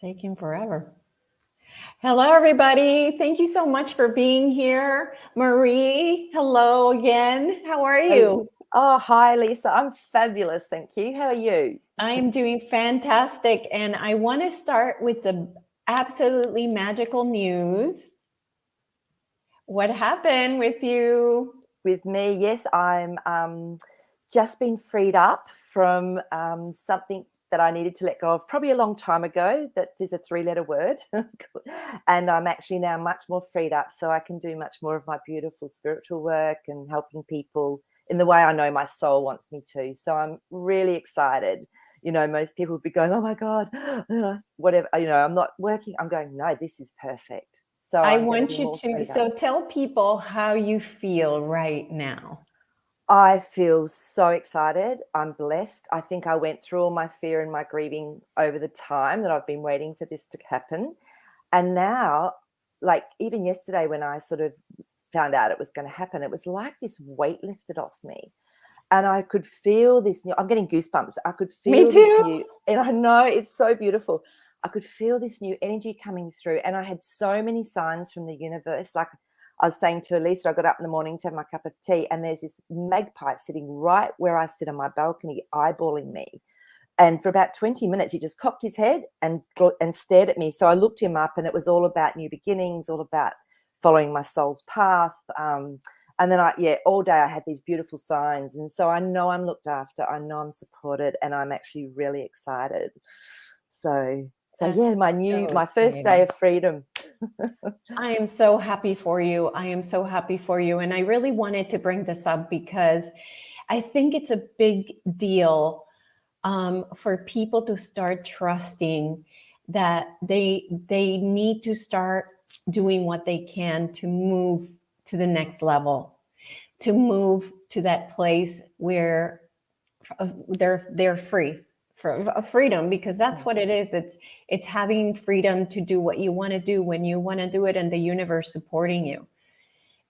Taking forever. Hello, everybody. Thank you so much for being here. Maree, hello again. How are you? Elisa. Oh, hi, Lisa. I'm fabulous. Thank you. How are you? I'm doing fantastic. And I want to start with the absolutely magical news. What happened with you? With me, yes, I'm just been freed up from something that I needed to let go of probably a long time ago. That is a three-letter word. And I'm actually now much more freed up, so I can do much more of my beautiful spiritual work and helping people in the way I know my soul wants me to. So I'm really excited. Most people would be going, oh my God, whatever, I'm not working. I'm going, no, this is perfect. So I I'm going to want be you more to, freed up. so tell people how you feel right now. I feel so excited. I'm blessed. I think I went through all my fear and my grieving over the time that I've been waiting for this to happen. And now, like even yesterday when I sort of found out it was going to happen, it was like this weight lifted off me. And I could feel this new, I'm getting goosebumps. I could Me feel this too. new, and I know it's so beautiful. I could feel this new energy coming through. And I had so many signs from the universe. Like I was saying to Elisa, I got up in the morning to have my cup of tea, and there's this magpie sitting right where I sit on my balcony, eyeballing me. And for about 20 minutes, he just cocked his head and stared at me. So I looked him up, and it was all about new beginnings, all about following my soul's path. And then all day I had these beautiful signs. And so I know I'm looked after. I know I'm supported, and I'm actually really excited. So That's yeah, so my first day exciting. of freedom. I am so happy for you. I am so happy for you. And I really wanted to bring this up because I think it's a big deal for people to start trusting that they need to start doing what they can to move to the next level, to move to that place where they're free for freedom, because that's what it is. It's having freedom to do what you want to do when you want to do it, and the universe supporting you,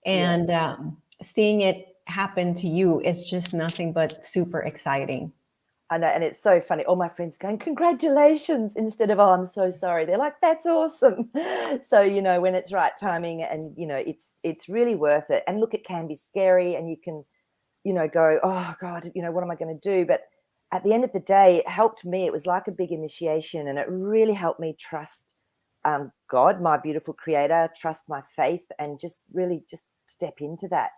Yeah. and seeing it happen to you is just nothing but super exciting. I know, and it's so funny. All my friends going, congratulations, instead of, oh, I'm so sorry. They're like, that's awesome. So, when it's right timing, and, it's really worth it. And look, it can be scary, and you can, go, oh God, what am I going to do? But at the end of the day, it helped me. It was like a big initiation, and it really helped me trust God, my beautiful creator, trust my faith, and just really just step into that.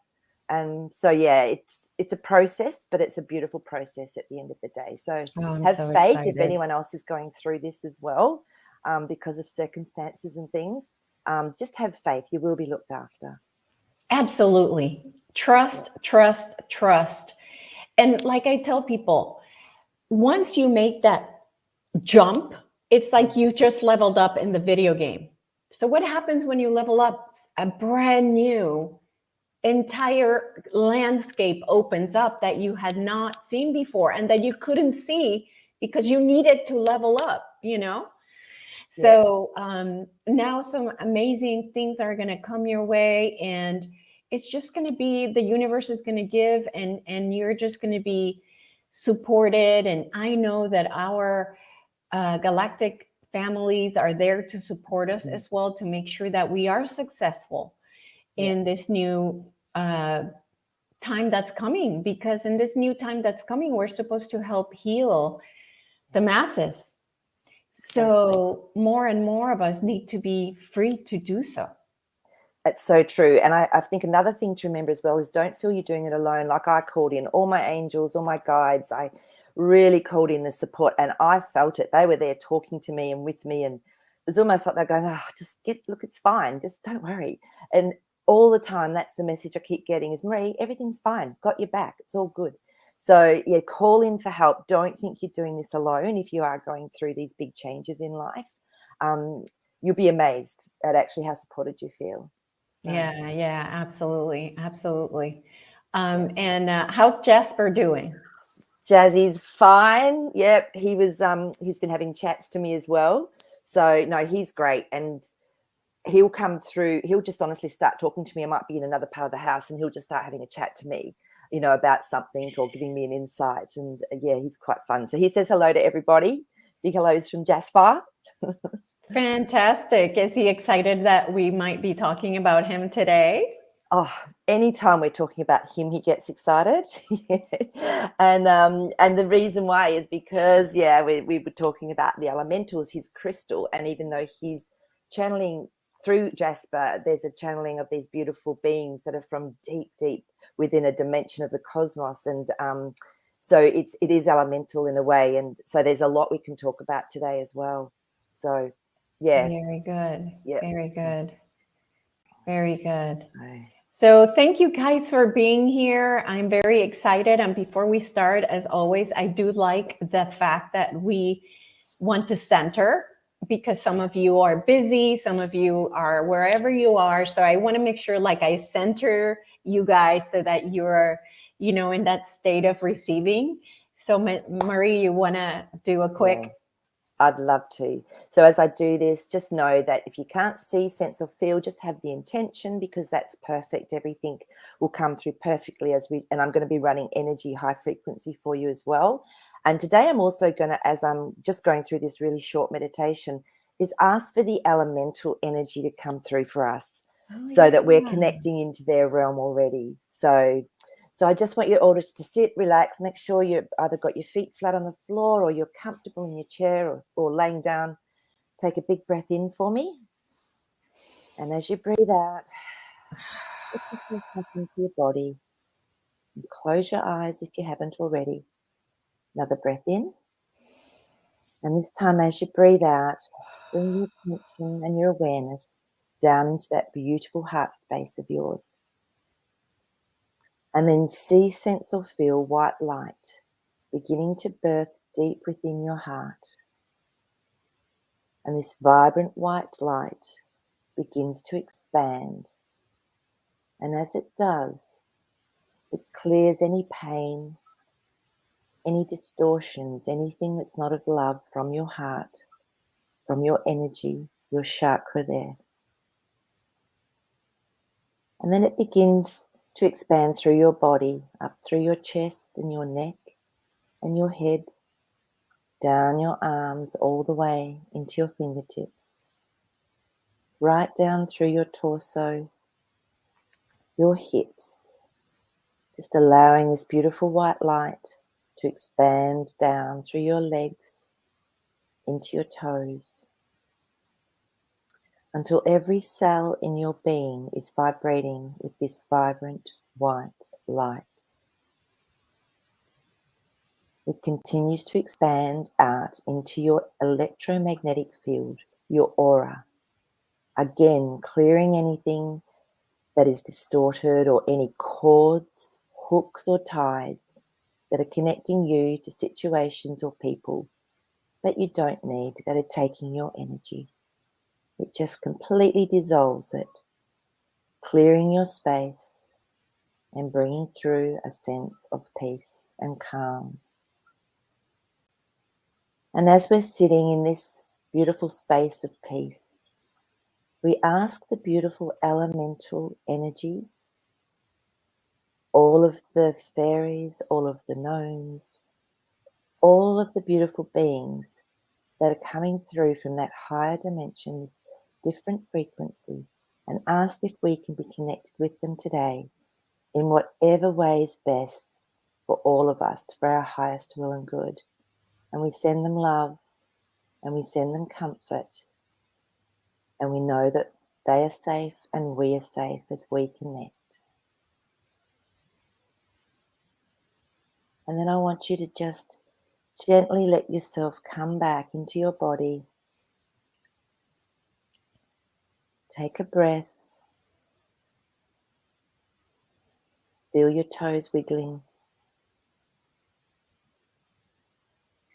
And so, yeah, it's a process, but it's a beautiful process at the end of the day. So Oh, I'm have so faith if excited. anyone else is going through this as well, because of circumstances and things. Just have faith. You will be looked after. Absolutely. Yeah. Trust, trust, trust. And like I tell people, once you make that jump, it's like Mm. you just leveled up in the video game. So what happens when you level up? A brand new entire landscape opens up that you had not seen before and that you couldn't see because you needed to level up. Yeah. So now some amazing things are going to come your way, and it's just going to be, the universe is going to give, and you're just going to be supported. And I know that our galactic families are there to support us Mm. as well, to make sure that we are successful Yeah. in this new time that's coming. Because in this new time that's coming, we're supposed to help heal the masses. Exactly. So more and more of us need to be free to do so. That's so true. And I think another thing to remember as well is, don't feel you're doing it alone. Like I called in all my angels, all my guides. I really called in the support, and I felt it. They were there talking to me and with me. And it's almost like they're going, oh, look, it's fine. Just don't worry. And all the time, that's the message I keep getting is, Maree, everything's fine. Got your back. It's all good. So yeah, call in for help. Don't think you're doing this alone if you are going through these big changes in life. Um, you'll be amazed at actually how supported you feel. So Yeah, yeah, absolutely, absolutely. yeah. And how's Jasper doing? Jazzy's fine. Yep, he's been having chats to me as well. So no, he's great, and he'll come through. He'll just honestly start talking to me. I might be in another part of the house, and he'll just start having a chat to me, about something or giving me an insight. And yeah, he's quite fun. So he says hello to everybody. Big hellos from Jasper. Fantastic. Is he excited that we might be talking about him today? Oh, anytime we're talking about him, he gets excited. And the reason why is because, yeah, we were talking about the elementals, his crystal, and even though he's channeling through Jasper, there's a channeling of these beautiful beings that are from deep, deep within a dimension of the cosmos. And so it is elemental in a way. And so there's a lot we can talk about today as well. So, yeah. Very good. Yeah. Very good. Very good. So, So thank you guys for being here. I'm very excited. And before we start, as always, I do like the fact that we want to center, because some of you are busy, some of you are wherever you are. So I want to make sure like I center you guys so that you're, in that state of receiving. So Maree, you want to do a quick? yeah. I'd love to. So as I do this, just know that if you can't see, sense or feel, just have the intention, because that's perfect. Everything will come through perfectly and I'm going to be running energy high frequency for you as well. And today I'm also going to, as I'm just going through this really short meditation, is ask for the elemental energy to come through for us so that we're connecting into their realm already. So I just want you all just to sit, relax, make sure you've either got your feet flat on the floor or you're comfortable in your chair or laying down. Take a big breath in for me. And as you breathe out, put yourself back into your body. And close your eyes if you haven't already. Another breath in. And this time as you breathe out, bring your attention and your awareness down into that beautiful heart space of yours. And then see, sense or feel white light beginning to birth deep within your heart. And this vibrant white light begins to expand. And as it does, it clears any pain, any distortions, anything that's not of love from your heart, from your energy, your chakra there. And then it begins to expand through your body, up through your chest and your neck and your head, down your arms all the way into your fingertips, right down through your torso, your hips, just allowing this beautiful white light to expand down through your legs into your toes until every cell in your being is vibrating with this vibrant white light. It continues to expand out into your electromagnetic field, your aura, again clearing anything that is distorted or any cords, hooks or ties that are connecting you to situations or people that you don't need, that are taking your energy. It just completely dissolves it, clearing your space and bringing through a sense of peace and calm. And as we're sitting in this beautiful space of peace, we ask the beautiful elemental energies, all of the fairies, all of the gnomes, all of the beautiful beings that are coming through from that higher dimension, this different frequency, and ask if we can be connected with them today in whatever way is best for all of us, for our highest will and good. And we send them love and we send them comfort, and we know that they are safe and we are safe as we connect. And then I want you to just gently let yourself come back into your body. Take a breath. Feel your toes wiggling.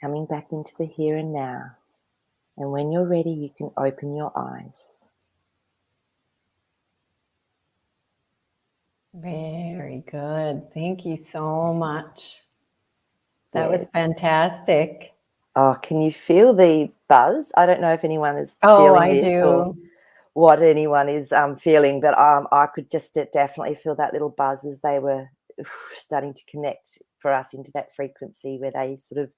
Coming back into the here and now. And when you're ready, you can open your eyes. Very good. Thank you so much. That Yeah. was fantastic. Oh, can you feel the buzz? I don't know if anyone is Oh, feeling I this or do. what anyone is feeling, but I could just definitely feel that little buzz as they were starting to connect for us into that frequency where they sort of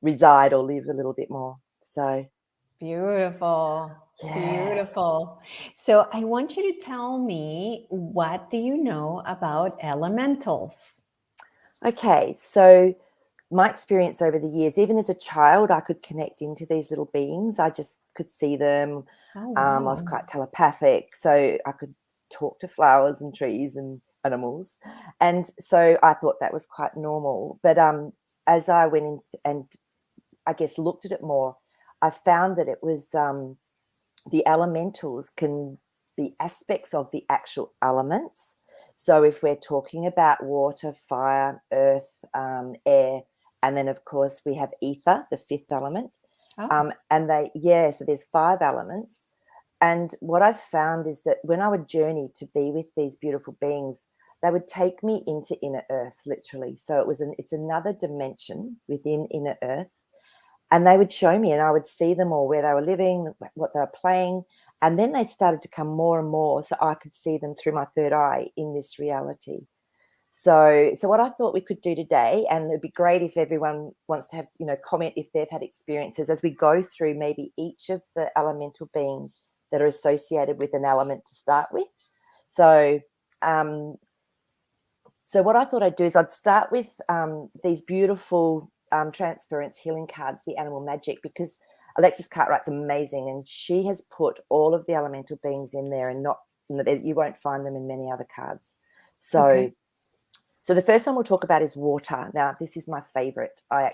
reside or live a little bit more. So Beautiful. Yeah. Beautiful. So I want you to tell me, what do you know about elementals? Okay, so my experience over the years, even as a child, I could connect into these little beings. I just could see them. Oh, I was wow. quite telepathic, so I could talk to flowers and trees and animals. And so I thought that was quite normal. But as I went in and I guess looked at it more, I found that it was the elementals can be aspects of the actual elements. So if we're talking about water, fire, earth, air, and then of course we have ether, the fifth element. Oh, So there's 5 elements. And what I've found is that when I would journey to be with these beautiful beings, they would take me into inner earth, literally. So it's another dimension within inner earth, and they would show me and I would see them all, where they were living, what they were playing. And then they started to come more and more, so I could see them through my third eye in this reality. So what I thought we could do today, and it'd be great if everyone wants to have, comment if they've had experiences as we go through maybe each of the elemental beings that are associated with an element to start with. So um, so what I thought I'd do is I'd start with these beautiful transference healing cards, the animal magic, because Alexis Cartwright's amazing, and she has put all of the elemental beings in there, and you won't find them in many other cards. So, okay. so the first one we'll talk about is water. Now, this is my favorite. I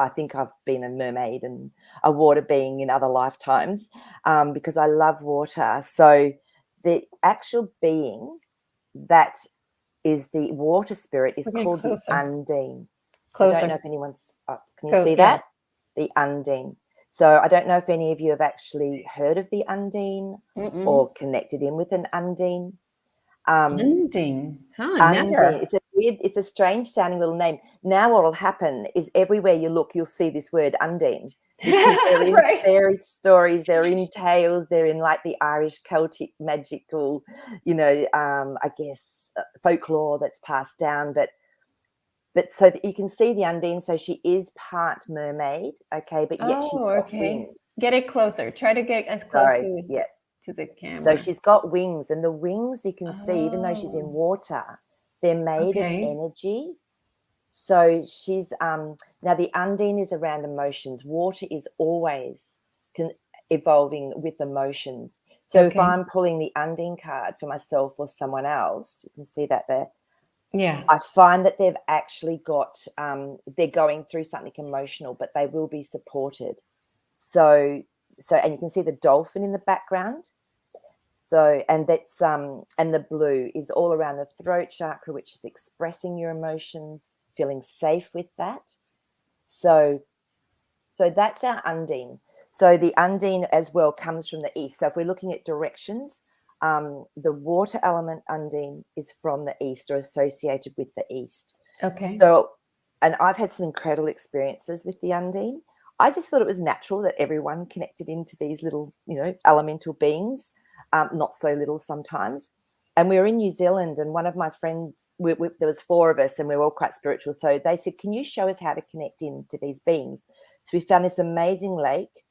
think I've been a mermaid and a water being in other lifetimes because I love water. So the actual being that is the water spirit is We're getting called the closer. undine. I don't know Closer. if anyone's can you Close. see Yeah. that? The undine. So I don't know if any of you have actually heard of the undine Mm-mm. or connected in with an undine. Um, Ending. Huh, Undine. never. It's a strange sounding little name. Now what will happen is everywhere you look, you'll see this word undine, because they're in Right. fairy stories, they're in tales, they're in like the Irish Celtic magical, I guess folklore that's passed down. But so that you can see the undine, so she is part mermaid, okay, but yet she's Oh, got okay. wings. Get it closer. Try to get as close Sorry, yeah. to the So camera. she's got wings, and the wings you can see, even though she's in Oh, water, they're made of okay. energy. So she's now the undine is around emotions. Water is always evolving with emotions. So if Okay. I'm pulling the undine card for myself or someone else, you can see that there. Yeah. I find that they've actually got they're going through something emotional, but they will be supported. So and you can see the dolphin in the background. So and that's and the blue is all around the throat chakra, which is expressing your emotions, feeling safe with that. So that's our undine. So the undine as well comes from the east. So if we're looking at directions, the water element undine is from the east or associated with the east. Okay. So, and I've had some incredible experiences with the undine. I just thought it was natural that everyone connected into these little, elemental beings, not so little sometimes. And we were in New Zealand, and one of my friends, there was 4 of us, and we were all quite spiritual. So they said, "Can you show us how to connect into these beings?" So we found this amazing lake,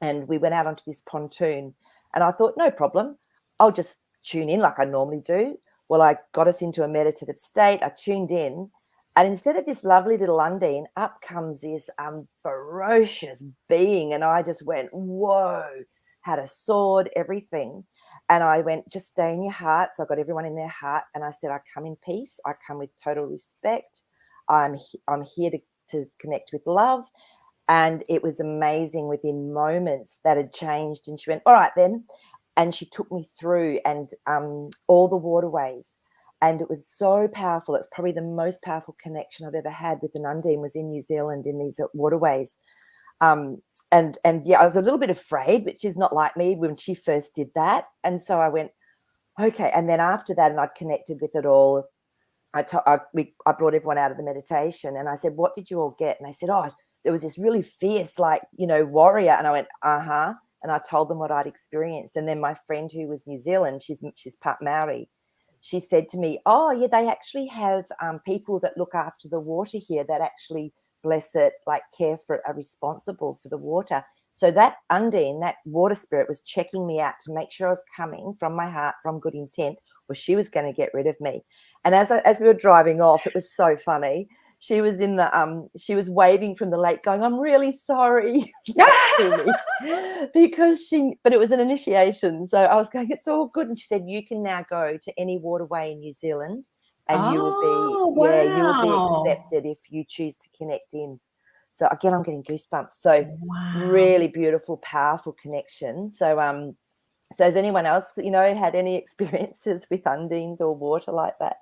and we went out onto this pontoon, and I thought, no problem, I'll just tune in like I normally do. Well, I got us into a meditative state. I tuned in, and instead of this lovely little undine, up comes this ferocious being, and I just went, whoa, had a sword, everything. And I went, just stay in your heart. So I got everyone in their heart, and I said, I come in peace. I come with total respect. I'm here to connect with love. And it was amazing. Within moments that had changed, and she went, all right then, and she took me through and all the waterways, and it was so powerful. It's probably the most powerful connection I've ever had with an undine was in New Zealand in these waterways. And yeah, I was a little bit afraid, but she's not like me when she first did that. And so I went, okay. And then after that, and I'd connected with it all, I brought everyone out of the meditation, and I said, what did you all get? And they said, oh, there was this really fierce, like, warrior. And I went, uh-huh. And I told them what I'd experienced. And then my friend who was New Zealand, she's part Maori, she said to me, oh, yeah, they actually have people that look after the water here that actually bless it, like care for it, are responsible for the water. So that Undine, that water spirit, was checking me out to make sure I was coming from my heart, from good intent, or she was going to get rid of me. And as we were driving off, it was so funny. She was in the she was waving from the lake, going, "I'm really sorry," to me, because but it was an initiation. So I was going, "It's all good." And she said, "You can now go to any waterway in New Zealand, and you will be, Oh, you will be wow. accepted if you choose to connect in." So again, I'm getting goosebumps. So Wow. really beautiful, powerful connection. So has anyone else, had any experiences with undines or water like that?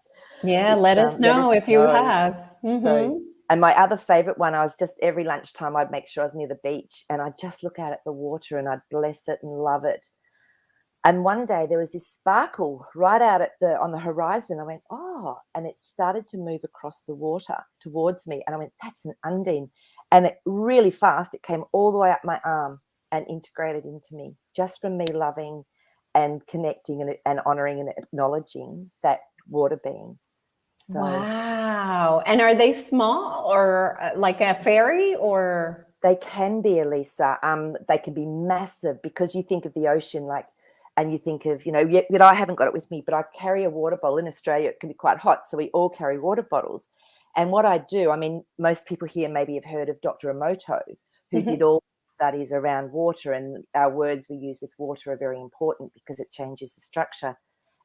Yeah, let us Let us know if you know. have. So, Mm-hmm. and my other favorite one, I was just every lunchtime, I'd make sure I was near the beach and I'd just look out at the water and I'd bless it and love it. And one day there was this sparkle right out on the horizon. I went, "Oh," and it started to move across the water towards me. And I went, "That's an undine." And it really fast, it came all the way up my arm and integrated into me, just from me loving and connecting and honoring and acknowledging that water being. So Wow. And are they small or like a fairy or? they can be, Elisa. They can be massive, because you think of the ocean, and you think of, yet I haven't got it with me, but I carry a water bottle. In Australia, it can be quite hot, so we all carry water bottles. And what I do, I mean, most people here maybe have heard of Dr. Emoto, who did Mhm. all studies around water, and our words we use with water are very important because it changes the structure.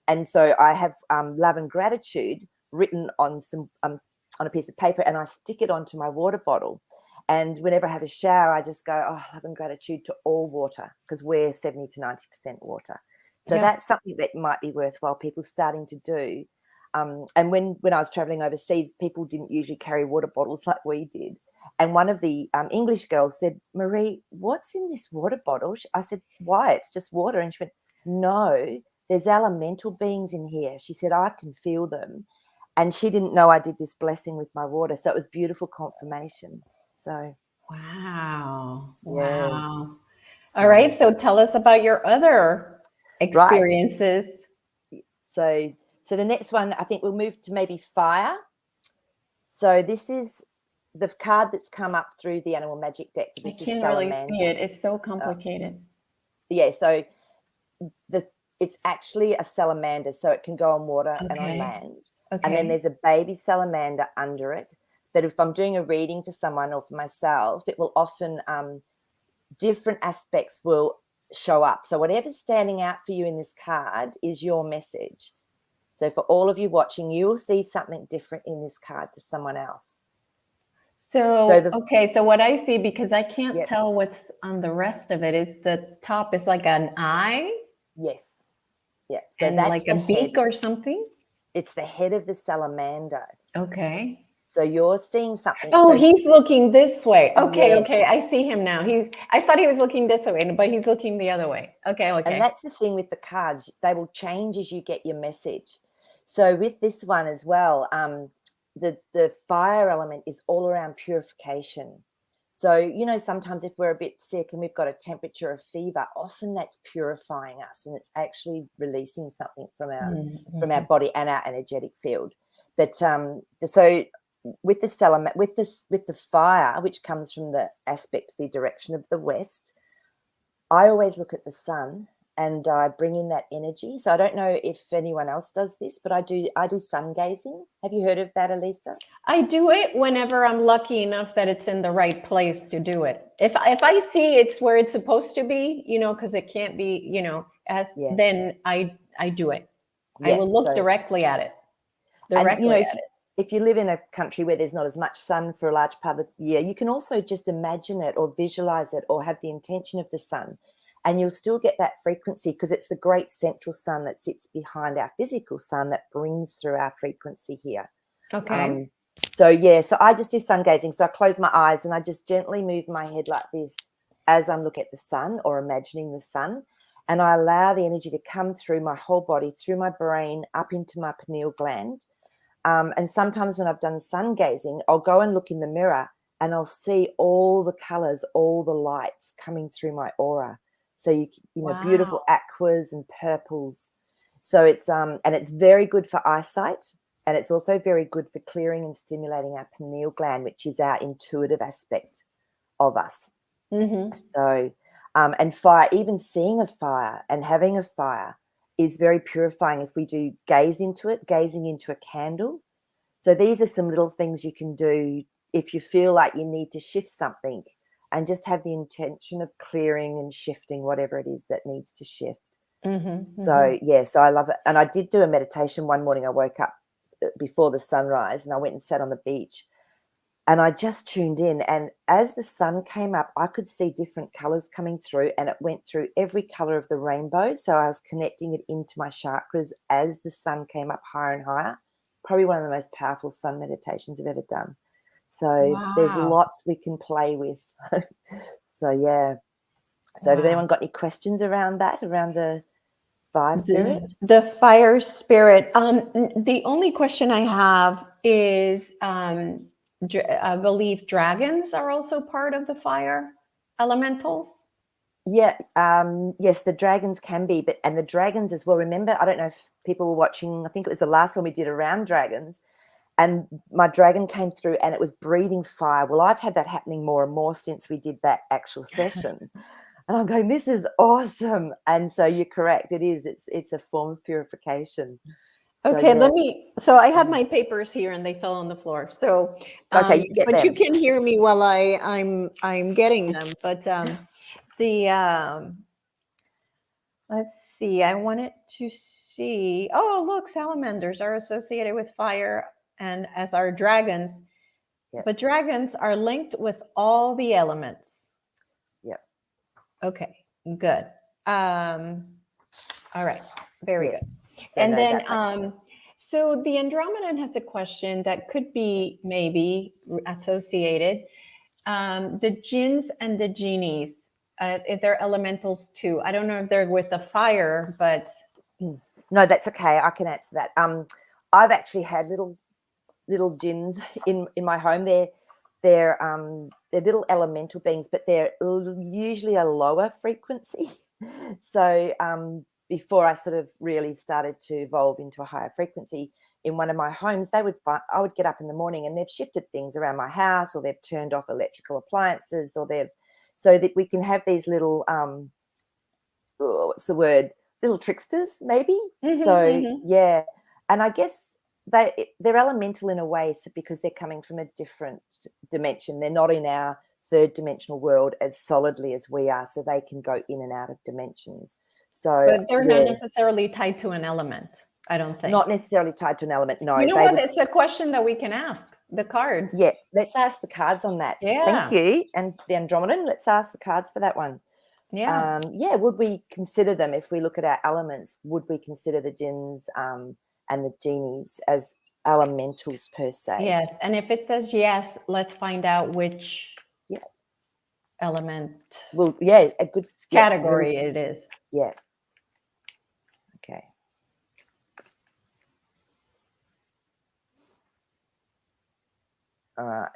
And so I have love and gratitude written on on a piece of paper, and I stick it onto my water bottle. And whenever I have a shower, I just go, "Oh, love and gratitude to all water," because we're 70 to 90% water. So Yeah. that's something that might be worthwhile people starting to do. And when I was traveling overseas, people didn't usually carry water bottles like we did. And one of the English girls said, "Maree, what's in this water bottle?" I said, "Why? It's just water." And she went, "No, there's elemental beings in here." She said, "I can feel them." And she didn't know I did this blessing with my water. So it was beautiful confirmation. So, Wow. yeah. Wow. All So, right. So tell us about your other right. experiences. So, so the next one, I think we'll move to maybe fire. So this is the card that's come up through the Animal Magic deck. I This is can't really see Salamander. it. It's so Uh, complicated. yeah. So it's actually a salamander, so it can go on water and on Okay. land. And then Okay. there's a baby salamander under it. But if I'm doing a reading for someone or for myself, it will often different aspects will show up. So whatever's standing out for you in this card is your message. So for all of you watching, you will see something different in this card to someone else. So So, okay. So what I see, because I can't yep, tell what's on the rest of it, is the top is like an eye yes, yep. So and that's like a the head. beak or something. It's the head of the salamander. Okay. So you're seeing something. Oh, So he's looking this way. Okay, yes, okay. I see him now. I thought he was looking this way, but he's looking the other way. Okay, and okay. that's the thing with the cards, they will change as you get your message. So with this one as well, the fire element is all around purification. So sometimes if we're a bit sick and we've got a temperature of fever, often that's purifying us, and it's actually releasing something from our Mhm. body and our energetic field. But so with the with the fire, which comes from the aspect, the direction of the west, I always look at the sun and I bring in that energy. So I don't know if anyone else does this, but I do sun gazing. Have you heard of that, Elisa? I do it whenever I'm lucky enough that it's in the right place to do it. If I see it's where it's supposed to be, because it can't be, as Yeah. then I do it. I Yeah. will look So directly at it. and Directly if at it. if you live in a country where there's not as much sun for a large part of the year, you can also just imagine it or visualize it or have the intention of the sun, and you'll still get that frequency, because it's the great central sun that sits behind our physical sun that brings through our frequency here. Okay. Um, so yeah, so I just do sun gazing. So I close my eyes and I just gently move my head like this as I'm looking at the sun or imagining the sun. And I allow the energy to come through my whole body, through my brain, up into my pineal gland. And sometimes when I've done sun gazing, I'll go and look in the mirror and I'll see all the colors, all the lights coming through my aura. So beautiful Wow. aquas and purples. So it's very good for eyesight, and it's also very good for clearing and stimulating our pineal gland, which is our intuitive aspect of us. Hmm. So And fire, even seeing a fire and having a fire is very purifying if we do gaze into it, gazing into a candle. So these are some little things you can do if you feel like you need to shift something, and just have the intention of clearing and shifting whatever it is that needs to shift. So, yeah, so I love it. And I did do a meditation one morning. I woke up before the sunrise and I went and sat on the beach. And I just tuned in, and as the sun came up, I could see different colors coming through, and it went through every color of the rainbow. So I was connecting it into my chakras as the sun came up higher and higher. Probably one of the most powerful sun meditations I've ever done. So there's Wow. lots we can play with. So, yeah. So has anyone got any questions around that, around the fire spirit? The fire spirit. The only question I have is, I believe dragons are also part of the fire elementals. Yeah, yes, the dragons can be, and the dragons as well. Remember, I don't know if people were watching, I think it was the last one we did around dragons, and my dragon came through and it was breathing fire. Well, I've had that happening more and more since we did that actual session. And I'm going, this is awesome. And so you're correct. It is. It's a form of purification. So, Okay, yeah. so I have my papers here and they fell on the floor. So, Okay, you get but you them. can hear me while I'm getting them. But the let's see. I wanted to see. Oh, look, salamanders are associated with fire, and as are dragons. Yep. But dragons are linked with all the elements. Yep. Okay, good. All right, very good. So And no, then, that makes sense. so the Andromedan has a question that could be maybe associated. The jinns and the genies, if they're elementals too. I don't know if they're with the fire, but No, that's okay. I can answer that. I've actually had little jinns in my home. They're little elemental beings, but they're usually a lower frequency. So before I sort of really started to evolve into a higher frequency in one of my homes, I would get up in the morning and they've shifted things around my house, or they've turned off electrical appliances, or so that we can have these little what's the word? Little tricksters, maybe. So yeah, and I guess they're elemental in a way, because they're coming from a different dimension. They're not in our third dimensional world as solidly as we are, so they can go in and out of dimensions. So but they're not yeah, necessarily tied to an element. I don't think. not necessarily tied to an element. No, You know they what? would. It's a question that we can ask the cards. Yeah, let's ask the cards on that. Thank Yeah, you. And the Andromedan, let's ask the cards for that one. yeah. Yeah, would we consider them, if we look at our elements, would we consider the jinns and the genies as elementals per se? Yes, and if it says yes, let's find out which Yeah. element Well, yeah, a good category really, it is. yeah. Okay. All right.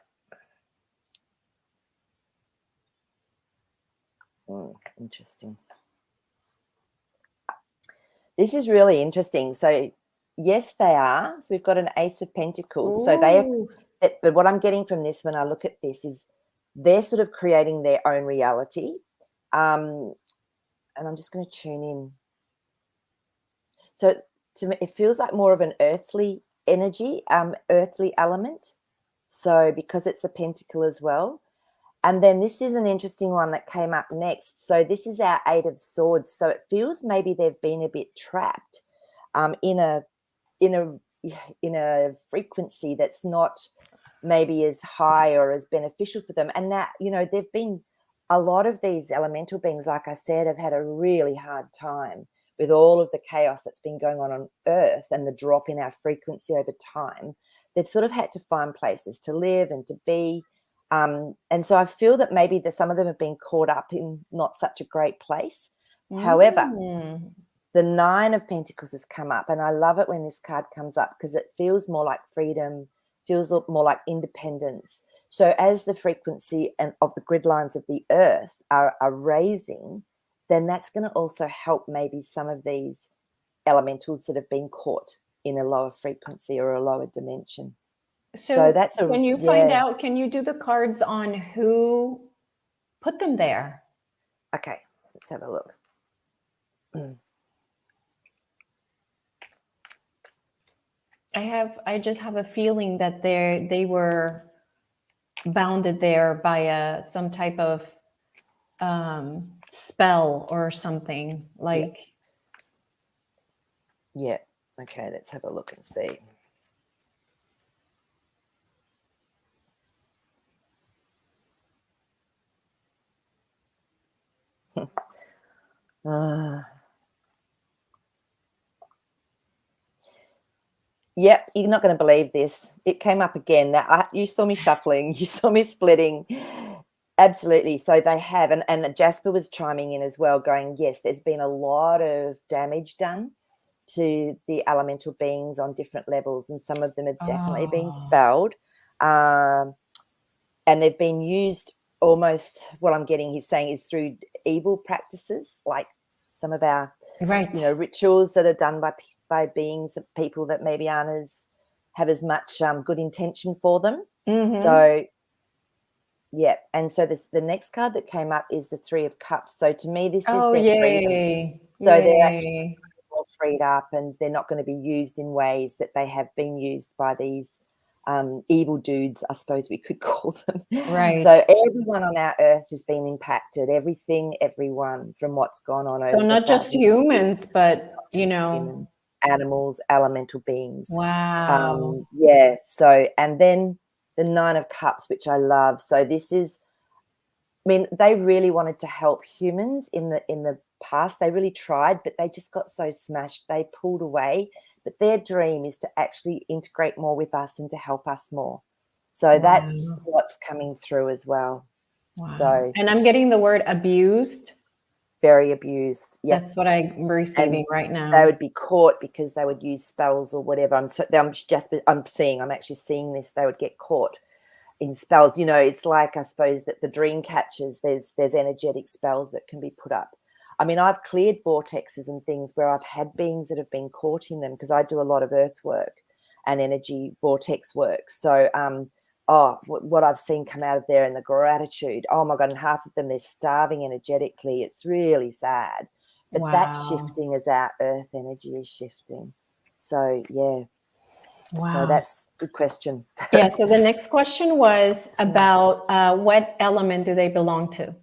Interesting. This is really interesting. So yes, they are. So we've got an Ace of Pentacles. So they have, Ooh. but what I'm getting from this when I look at this is they're sort of creating their own reality. And I'm just going to tune in. So to me, it feels like more of an earthly energy, earthly element. So because it's the pentacle as well. And then this is an interesting one that came up next. So this is our Eight of Swords. So it feels maybe they've been a bit trapped in a frequency that's not maybe as high or as beneficial for them. And that, they've been, a lot of these elemental beings, like I said, have had a really hard time with all of the chaos that's been going on Earth and the drop in our frequency over time. They've sort of had to find places to live and to be. And so I feel that maybe some of them have been caught up in not such a great place. However, the Nine of Pentacles has come up, and I love it when this card comes up because it feels more like freedom, feels more like independence. So as the frequency of the grid lines of the earth are raising, then that's going to also help maybe some of these elementals that have been caught in a lower frequency or a lower dimension. So that's can you find out, can you do the cards on who put them there? Okay, let's have a look. I just have a feeling that they were bounded there by some type of spell or something like. Yeah. Okay, let's have a look and see. Yep, you're not going to believe this. It came up again. Now, you saw me shuffling. You saw me splitting. Absolutely. So they have. And Jasper was chiming in as well, going, yes, there's been a lot of damage done to the elemental beings on different levels, and some of them have definitely been spelled. And they've been used almost, what I'm getting he's saying is through evil practices, like some of our rituals that are done by beings, people that maybe aren't have as much good intention for them. So yeah, and so the next card that came up is the Three of Cups. So to me, this is their freedom. So they're actually more freed up, and they're not going to be used in ways that they have been used by these evil dudes, I suppose we could call them. Right. So everyone on our earth has been impacted. Everyone from what's gone on over. So not just humans, but humans, animals, elemental beings. Wow. Yeah. So, and then the Nine of Cups, which I love. So this is, I mean, they really wanted to help humans in the past. They really tried, but they just got so smashed. They pulled away. But their dream is to actually integrate more with us and to help us more. So that's what's coming through as well. Wow. So, and I'm getting the word abused. Very abused. Yep. That's what I'm receiving right now. They would be caught because they would use spells or whatever. I'm actually seeing this. They would get caught in spells. It's like, I suppose, that the dream catchers, there's energetic spells that can be put up. I mean, I've cleared vortexes and things where I've had beings that have been caught in them, because I do a lot of earth work and energy vortex work. So what I've seen come out of there, and the gratitude, oh my God, and half of them, they're starving energetically. It's really sad. But that's shifting as our earth energy is shifting. So yeah. Wow. So that's a good question. Yeah. So the next question was about what element do they belong to?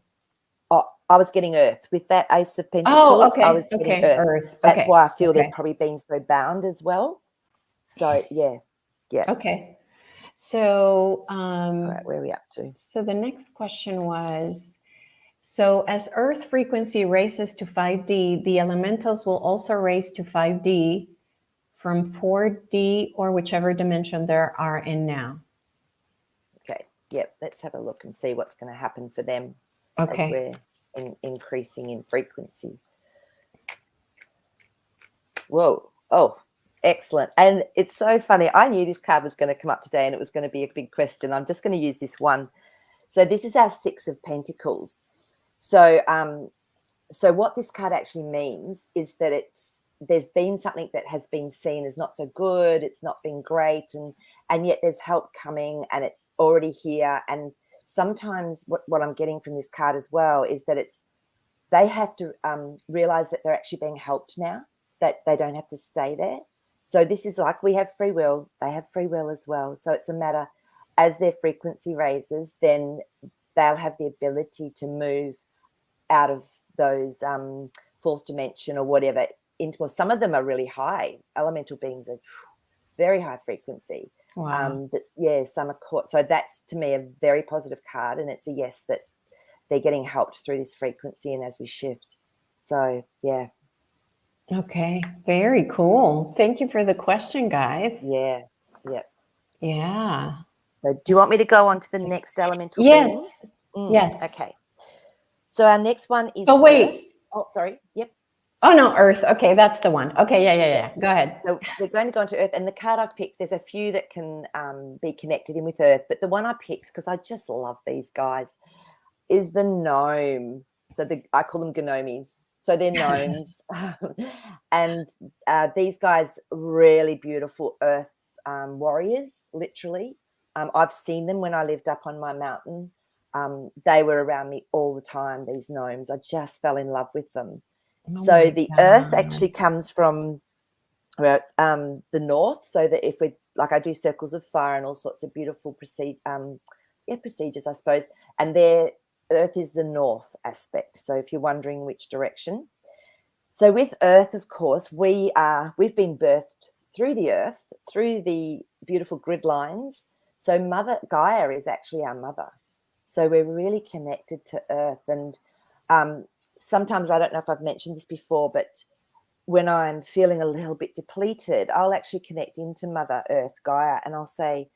Oh, I was getting Earth with that Ace of Pentacles. Oh, okay. I was getting Earth. That's why I feel they've probably been so bound as well. So yeah. Okay. So all right, where are we up to? So the next question was, so as Earth frequency raises to 5D, the elementals will also raise to 5D from 4D or whichever dimension they are in now. Okay. Yep. Let's have a look and see what's going to happen for them as we're increasing in frequency. Whoa. Oh, excellent. And it's so funny. I knew this card was going to come up today and it was going to be a big question. I'm just going to use this one. So this is our Six of Pentacles. So so what this card actually means is that there's been something that has been seen as not so good, it's not been great, and yet there's help coming and it's already here. And sometimes what I'm getting from this card as well is that they have to realize that they're actually being helped now, that they don't have to stay there. So this is like, we have free will, they have free will as well. So it's a matter, as their frequency raises, then they'll have the ability to move out of those fourth dimension or whatever into, well, some of them are really high. Elemental beings are very high frequency. Wow. But yeah, some are caught. So that's, to me, a very positive card, and it's a yes that they're getting helped through this frequency and as we shift. So yeah. Okay, very cool. Thank you for the question, guys. Yeah. So do you want me to go on to the next elemental being? Yes. Okay. So our next one is Earth. Oh, sorry. Yep. Oh, no, Earth. Okay, that's the one. Okay, yeah. Go ahead. So we're going to go into Earth, and the card I've picked, there's a few that can be connected in with Earth, but the one I picked, because I just love these guys, is the gnome. So I call them Gnomes. So they're gnomes. And these guys, really beautiful Earth warriors, literally. I've seen them when I lived up on my mountain. they were around me all the time, these gnomes. I just fell in love with them. Oh So my the earth God. actually comes from the north, so that if we, like, I do circles of fire and all sorts of beautiful procedures, I suppose, and their earth is the north aspect. So if you're wondering which direction. So with earth, of course, we've been birthed through the earth, through the beautiful grid lines. So Mother Gaia is actually our mother. So we're really connected to earth. And sometimes, I don't know if I've mentioned this before, but when I'm feeling a little bit depleted, I'll actually connect into Mother Earth, Gaia, and I'll say,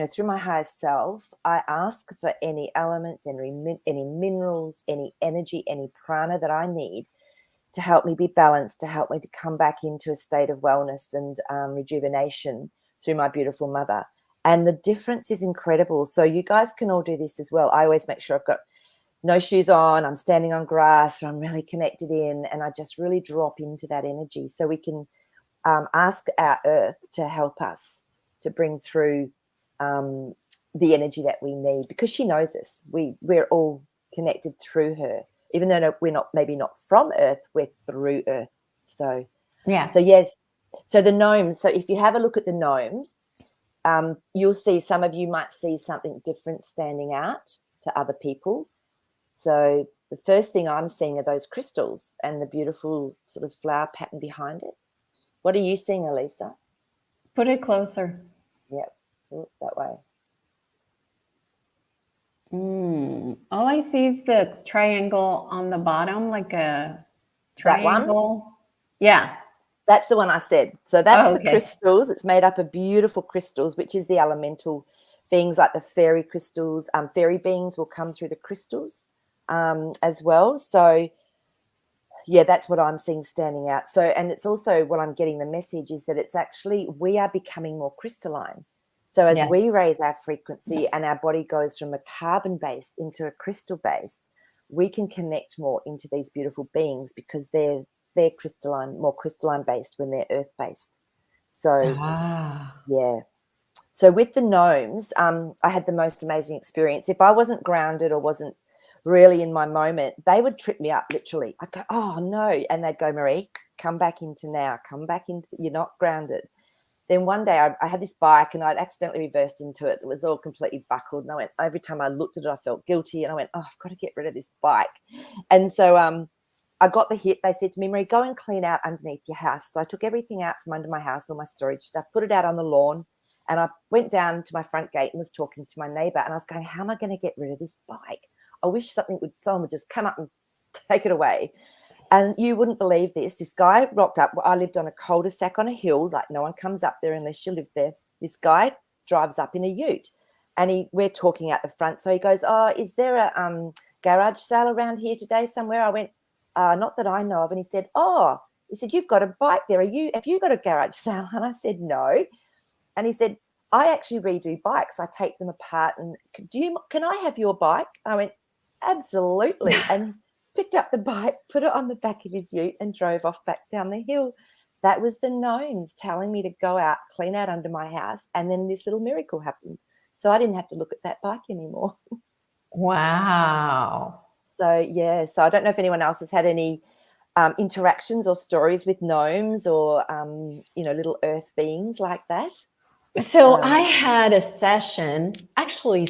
through my higher self, I ask for any elements, any minerals, any energy, any prana that I need to help me be balanced, to help me to come back into a state of wellness and rejuvenation through my beautiful mother. And the difference is incredible. So you guys can all do this as well. I always make sure I've got no shoes on, I'm standing on grass, so I'm really connected in, and I just really drop into that energy so we can ask our earth to help us to bring through the energy that we need, because she knows us. We're all connected through her. Even though we're maybe not from earth, we're through earth. So yes. So the gnomes, so if you have a look at the gnomes, you'll see, some of you might see something different standing out to other people. So the first thing I'm seeing are those crystals and the beautiful sort of flower pattern behind it. What are you seeing, Elisa? Put it closer. Yep, that way. All I see is the triangle on the bottom, like a That one? triangle. Yeah. That's the one I said. So that's Oh, the okay. crystals. It's made up of beautiful crystals, which is the elemental beings, like the fairy crystals. Fairy beings will come through the crystals as well. So yeah, that's what I'm seeing standing out. So, and it's also what I'm getting the message is that it's actually, we are becoming more crystalline. So as Yes. we raise our frequency and our body goes from a carbon base into a crystal base, we can connect more into these beautiful beings, because they're crystalline, more crystalline based when they're earth based. So yeah. So with the gnomes, I had the most amazing experience. If I wasn't grounded or wasn't really in my moment, they would trip me up, literally. I'd go, oh no. And they'd go, Maree, come back into now, come back into, you're not grounded. Then one day I had this bike and I'd accidentally reversed into it. It was all completely buckled. And I went, every time I looked at it, I felt guilty. And I went, oh, I've got to get rid of this bike. And so I got the hit. They said to me, Maree, go and clean out underneath your house. So I took everything out from under my house, all my storage stuff, put it out on the lawn. And I went down to my front gate and was talking to my neighbour. And I was going, how am I going to get rid of this bike? I wish someone would just come up and take it away. And you wouldn't believe this. This guy rocked up. I lived on a cul-de-sac on a hill. Like, no one comes up there unless you live there. This guy drives up in a ute. And we're talking out the front. So he goes, oh, is there a garage sale around here today somewhere? I went, not that I know of. And he said, you've got a bike there. Have you got a garage sale? And I said, no. And he said, I actually redo bikes. I take them apart. And can I have your bike? I went, absolutely. And picked up the bike, put it on the back of his ute and drove off back down the hill. That was the gnomes telling me to go out, clean out under my house. And then this little miracle happened. So I didn't have to look at that bike anymore. Wow. So, yeah. So I don't know if anyone else has had any interactions or stories with gnomes or, little earth beings like that. So I had a session, actually,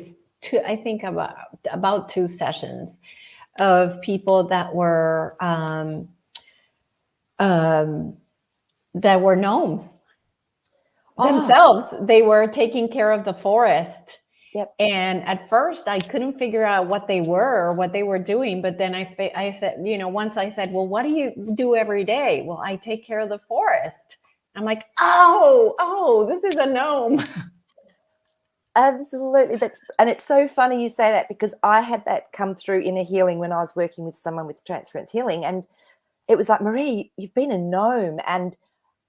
I think about two sessions of people that were gnomes themselves. They were taking care of the forest. Yep. And at first, I couldn't figure out what they were or what they were doing. But then I said, once I said, well, what do you do every day? Well, I take care of the forest. I'm like, oh, this is a gnome. Absolutely. And it's so funny you say that, because I had that come through in a healing when I was working with someone with transference healing. And it was like, Maree, you've been a gnome. And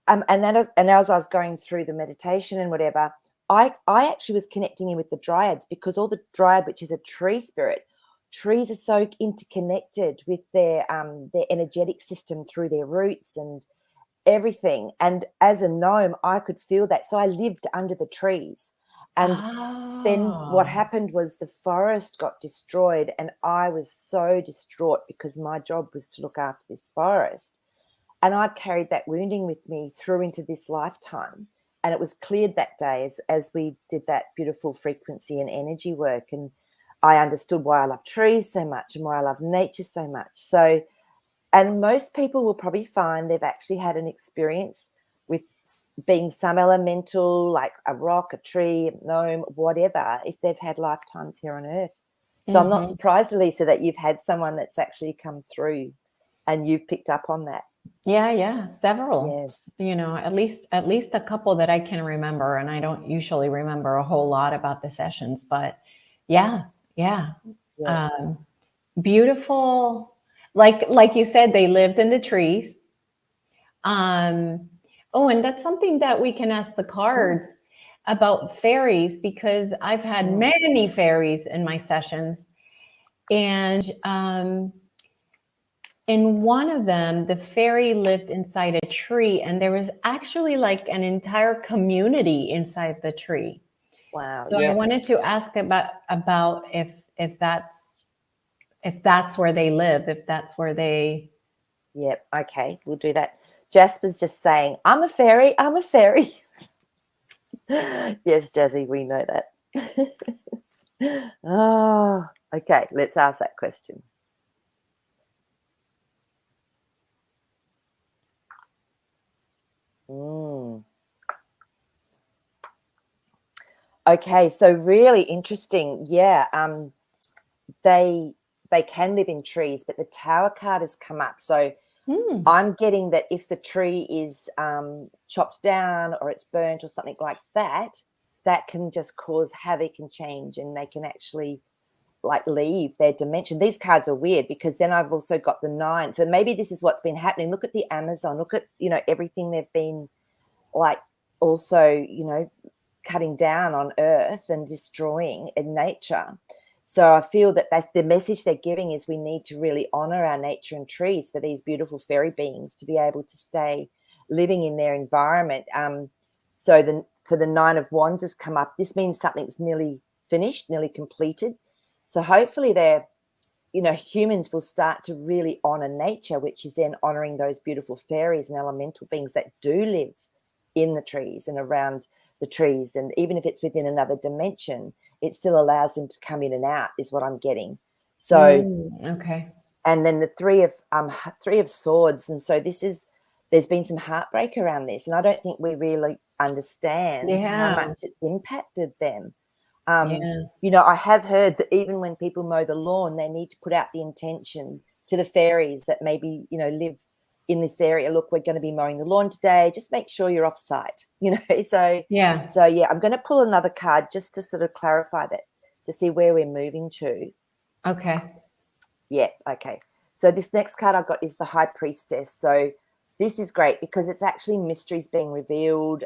as I was going through the meditation and whatever, I actually was connecting in with the dryads, because all the dryad, which is a tree spirit, trees are so interconnected with their energetic system through their roots and everything. And as a gnome, I could feel that. So I lived under the trees. And then what Ah. happened was the forest got destroyed, and I was so distraught because my job was to look after this forest. And I carried that wounding with me through into this lifetime. And it was cleared that day as we did that beautiful frequency and energy work. And I understood why I love trees so much and why I love nature so much. So, and most people will probably find they've actually had an experience with being some elemental, like a rock, a tree, a gnome, whatever, if they've had lifetimes here on Earth. So I'm not surprised, Elisa, that you've had someone that's actually come through and you've picked up on that. Yeah, several. Yes. You know, at least a couple that I can remember, and I don't usually remember a whole lot about the sessions, but yeah. Yeah. Beautiful. Like you said, they lived in the trees. Oh, and that's something that we can ask the cards about fairies, because I've had many fairies in my sessions, and in one of them, the fairy lived inside a tree, and there was actually like an entire community inside the tree. Wow. So I wanted to ask about if that's where they live, if that's where they. Yep. Okay, we'll do that. Jasper's just saying, I'm a fairy. I'm a fairy. Yes, Jazzy, we know that. Oh, okay. Let's ask that question. Okay, so really interesting. Yeah, they can live in trees, but the Tower card has come up. So I'm getting that if the tree is chopped down or it's burnt or something like that, that can just cause havoc and change, and they can actually like leave their dimension. These cards are weird because then I've also got the 9. So maybe this is what's been happening. Look at the Amazon. Look at, everything they've been like also, cutting down on Earth and destroying in nature. So I feel that that's the message they're giving, is we need to really honor our nature and trees for these beautiful fairy beings to be able to stay living in their environment. So the 9 of Wands has come up. This means something's nearly finished, nearly completed. So hopefully humans will start to really honor nature, which is then honoring those beautiful fairies and elemental beings that do live in the trees and around the trees. And even if it's within another dimension, it still allows them to come in and out, is what I'm getting. So Okay. and then the three of swords. And so there's been some heartbreak around this, and I don't think we really understand how Yeah. much it's impacted them. Yeah. I have heard that even when people mow the lawn, they need to put out the intention to the fairies that maybe, live in this area. Look, we're going to be mowing the lawn today. Just make sure you're off site, So, Yeah. yeah, I'm going to pull another card just to sort of clarify that, to see where we're moving to. Okay. Yeah, okay. So this next card I've got is the High Priestess. So this is great because it's actually mysteries being revealed,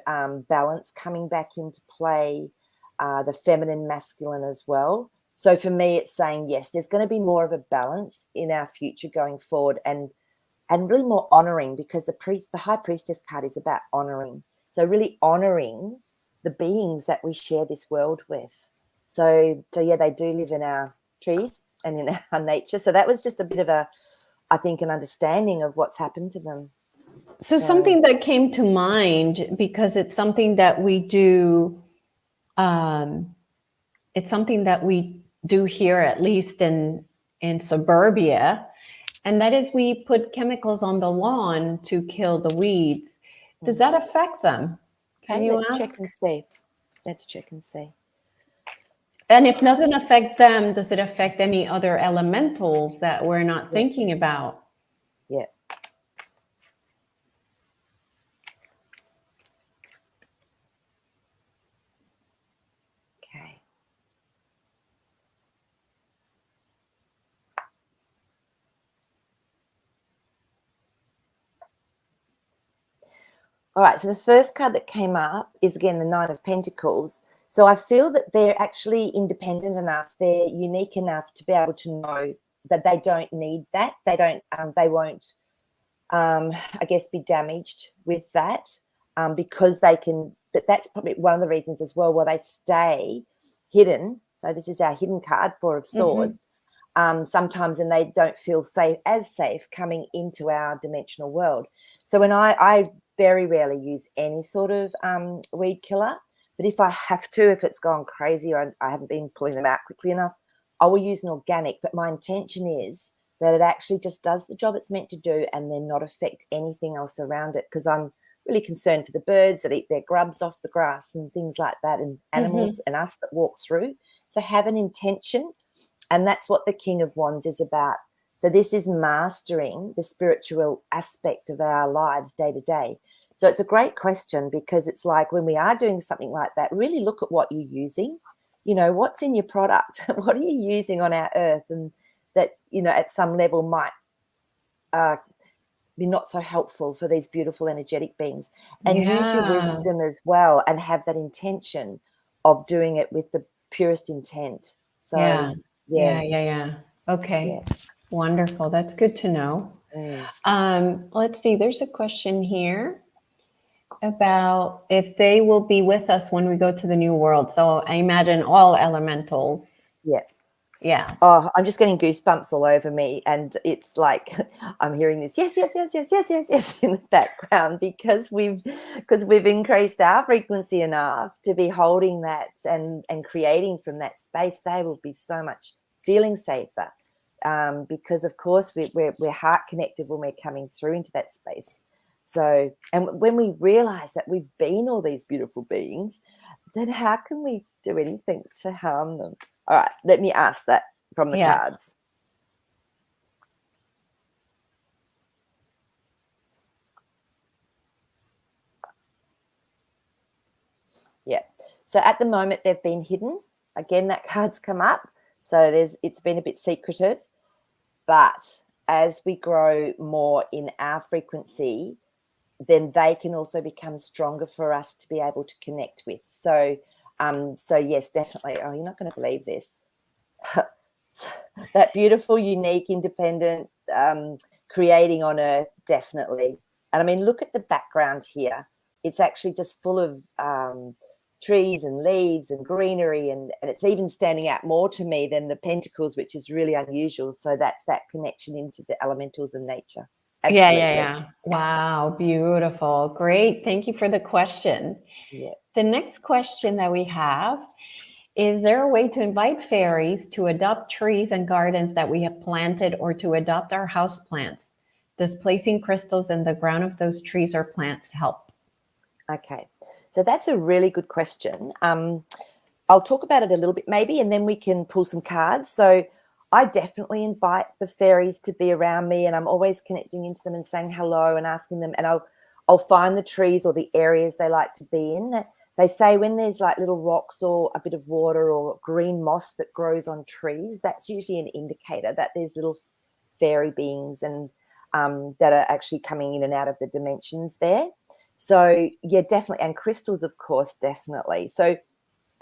balance coming back into play, the feminine, masculine as well. So for me, it's saying, yes, there's going to be more of a balance in our future going forward, and really more honoring, because the High Priestess card is about honoring. So really honoring the beings that we share this world with. So yeah, they do live in our trees and in our nature. So that was just a bit of I think, an understanding of what's happened to them. So something that came to mind, because it's something that we do, it's something that we do here, at least in suburbia, and that is we put chemicals on the lawn to kill the weeds. Does that affect them? Can Okay, you let's ask? check and see. Let's check and see. And if it doesn't affect them, does it affect any other elementals that we're not thinking about? Yeah. Okay. All right, so the first card that came up is, again, the 9 of Pentacles. So I feel that they're actually independent enough, they're unique enough to be able to know that they don't need that. They won't, I guess, be damaged with that, because they can but that's probably one of the reasons as well why they stay hidden. So this is our hidden card, Four of Swords. Sometimes, and they don't feel safe coming into our dimensional world. So when I very rarely use any sort of weed killer, but if I have to, if it's gone crazy or I haven't been pulling them out quickly enough, I will use an organic. But my intention is that it actually just does the job it's meant to do and then not affect anything else around it, because I'm really concerned for the birds that eat their grubs off the grass and things like that, and animals and us that walk through. So have an intention, and that's what the King of Wands is about. So this is mastering the spiritual aspect of our lives day to day. So it's a great question, because it's like when we are doing something like that, really look at what you're using. You know, what's in your product? What are you using on our earth? And that, you know, at some level might be not so helpful for these beautiful energetic beings. And use your wisdom as well, and have that intention of doing it with the purest intent. So Okay. Wonderful. That's good to know. Let's see, there's a question here about if they will be with us when we go to the new world. So I imagine all elementals. Yeah. Oh, I'm just getting goosebumps all over me. And it's like I'm hearing this yes in the background, because we've increased our frequency enough to be holding that and creating from that space. They will be so much feeling safer, because of course we're heart connected when we're coming through into that space. So, and when we realize that we've been all these beautiful beings, then how can we do anything to harm them? All right, let me ask that from the cards. Yeah. So at the moment they've been hidden. Again, that card's come up. So it's been a bit secretive. But as we grow more in our frequency, then they can also become stronger for us to be able to connect with. So yes, definitely. Oh, you're not going to believe this. That beautiful, unique, independent creating on earth, definitely. And I mean, look at the background here. It's actually just full of trees and leaves and greenery, and it's even standing out more to me than the pentacles, which is really unusual. So that's that connection into the elementals and nature. Absolutely. Yeah. Wow, beautiful. Great. Thank you for the question. Yeah. The next question that we have: is there a way to invite fairies to adopt trees and gardens that we have planted, or to adopt our house plants? Does placing crystals in the ground of those trees or plants help? Okay, so that's a really good question. I'll talk about it a little bit maybe, and then we can pull some cards. So I definitely invite the fairies to be around me, and I'm always connecting into them and saying hello and asking them, and I'll find the trees or the areas they like to be in. They say when there's like little rocks or a bit of water or green moss that grows on trees, that's usually an indicator that there's little fairy beings and that are actually coming in and out of the dimensions there. So yeah, definitely. And crystals, of course, definitely. So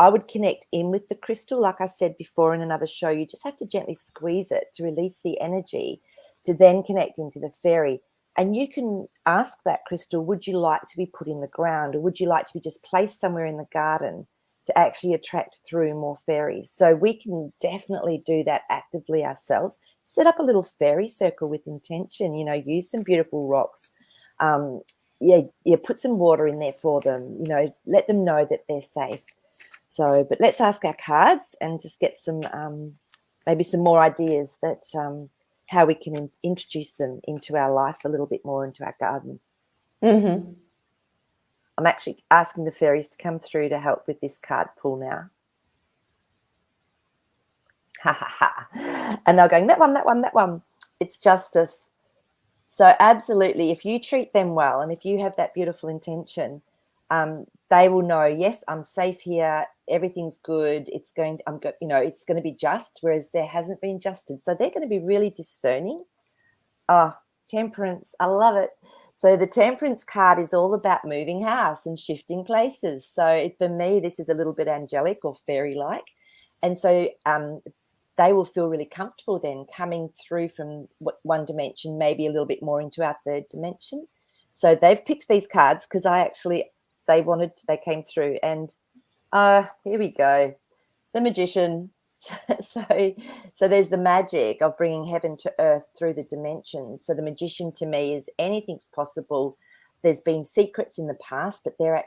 I would connect in with the crystal. Like I said before in another show, you just have to gently squeeze it to release the energy, to then connect into the fairy. And you can ask that crystal, would you like to be put in the ground, or would you like to be just placed somewhere in the garden to actually attract through more fairies? So we can definitely do that actively ourselves. Set up a little fairy circle with intention, use some beautiful rocks. Put some water in there for them, let them know that they're safe. So, but let's ask our cards and just get some, maybe some more ideas that how we can introduce them into our life a little bit more, into our gardens. I'm actually asking the fairies to come through to help with this card pull now. Ha ha ha. And they're going, that one. It's justice. So absolutely, if you treat them well and if you have that beautiful intention, they will know, yes, I'm safe here. Everything's good. It's going to be just, whereas there hasn't been justice. So they're going to be really discerning. Oh, temperance. I love it. So the temperance card is all about moving house and shifting places. So for me, this is a little bit angelic or fairy-like. And so they will feel really comfortable then coming through from one dimension, maybe a little bit more into our third dimension. So they've picked these cards because I actually they came through. And here we go. The magician. So there's the magic of bringing heaven to earth through the dimensions. So the magician to me is anything's possible. There's been secrets in the past, but they're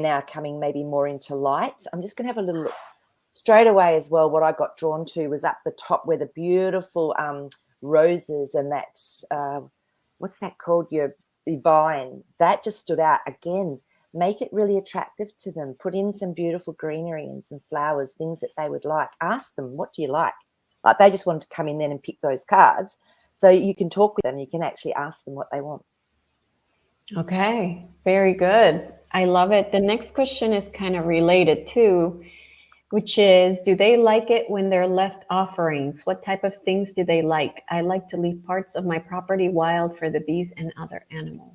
now coming maybe more into light. I'm just going to have a little look. Straight away as well, what I got drawn to was up the top where the beautiful roses and that, what's that called, your vine, that just stood out. Again, make it really attractive to them. Put in some beautiful greenery and some flowers, things that they would like. Ask them, what do you like? Like they just wanted to come in then and pick those cards. So you can talk with them. You can actually ask them what they want. Okay, very good. I love it. The next question is kind of related too, which is, do they like it when they're left offerings? What type of things do they like? I like to leave parts of my property wild for the bees and other animals.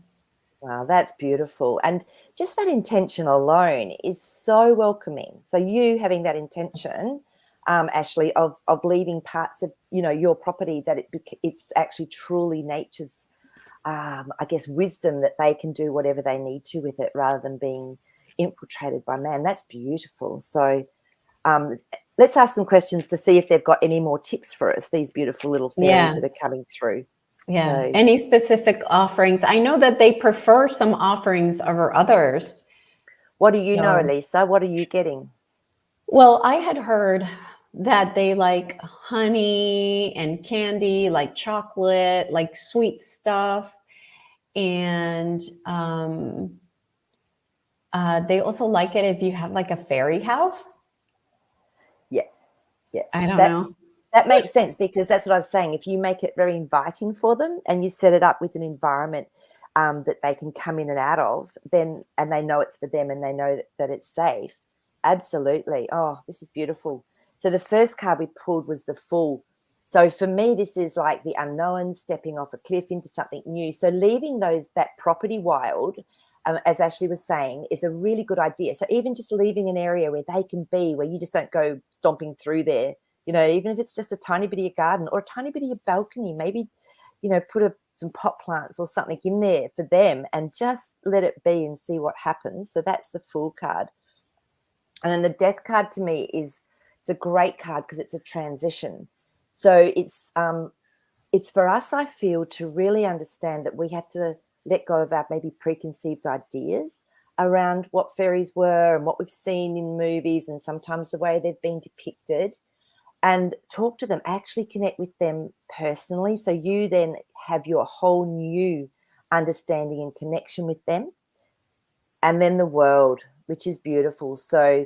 Wow, that's beautiful. And just that intention alone is so welcoming. So you having that intention, Ashley, of leaving parts of, your property that it's actually truly nature's, I guess, wisdom that they can do whatever they need to with it rather than being infiltrated by man. That's beautiful. So let's ask them questions to see if they've got any more tips for us, these beautiful little fairies that are coming through. Yeah. So, any specific offerings? I know that they prefer some offerings over others. what do you know, So, Elisa? What are you getting? well, I had heard that they like honey and candy, like chocolate, like sweet stuff. And they also like it if you have like a fairy house. Yeah. I don't know. That makes sense, because that's what I was saying. If you make it very inviting for them and you set it up with an environment that they can come in and out of, then, and they know it's for them and they know that it's safe. Absolutely. Oh, this is beautiful. So the first card we pulled was the Fool. So for me, this is like the unknown, stepping off a cliff into something new. So leaving that property wild, as Ashley was saying, is a really good idea. So even just leaving an area where they can be, where you just don't go stomping through there, even if it's just a tiny bit of your garden or a tiny bit of your balcony, maybe, put some pot plants or something in there for them and just let it be and see what happens. So that's the Fool card. And then the Death card to me it's a great card because it's a transition. So it's for us, I feel, to really understand that we have to let go of our maybe preconceived ideas around what fairies were and what we've seen in movies and sometimes the way they've been depicted, and talk to them, actually connect with them personally. So you then have your whole new understanding and connection with them. And then the World, which is beautiful. So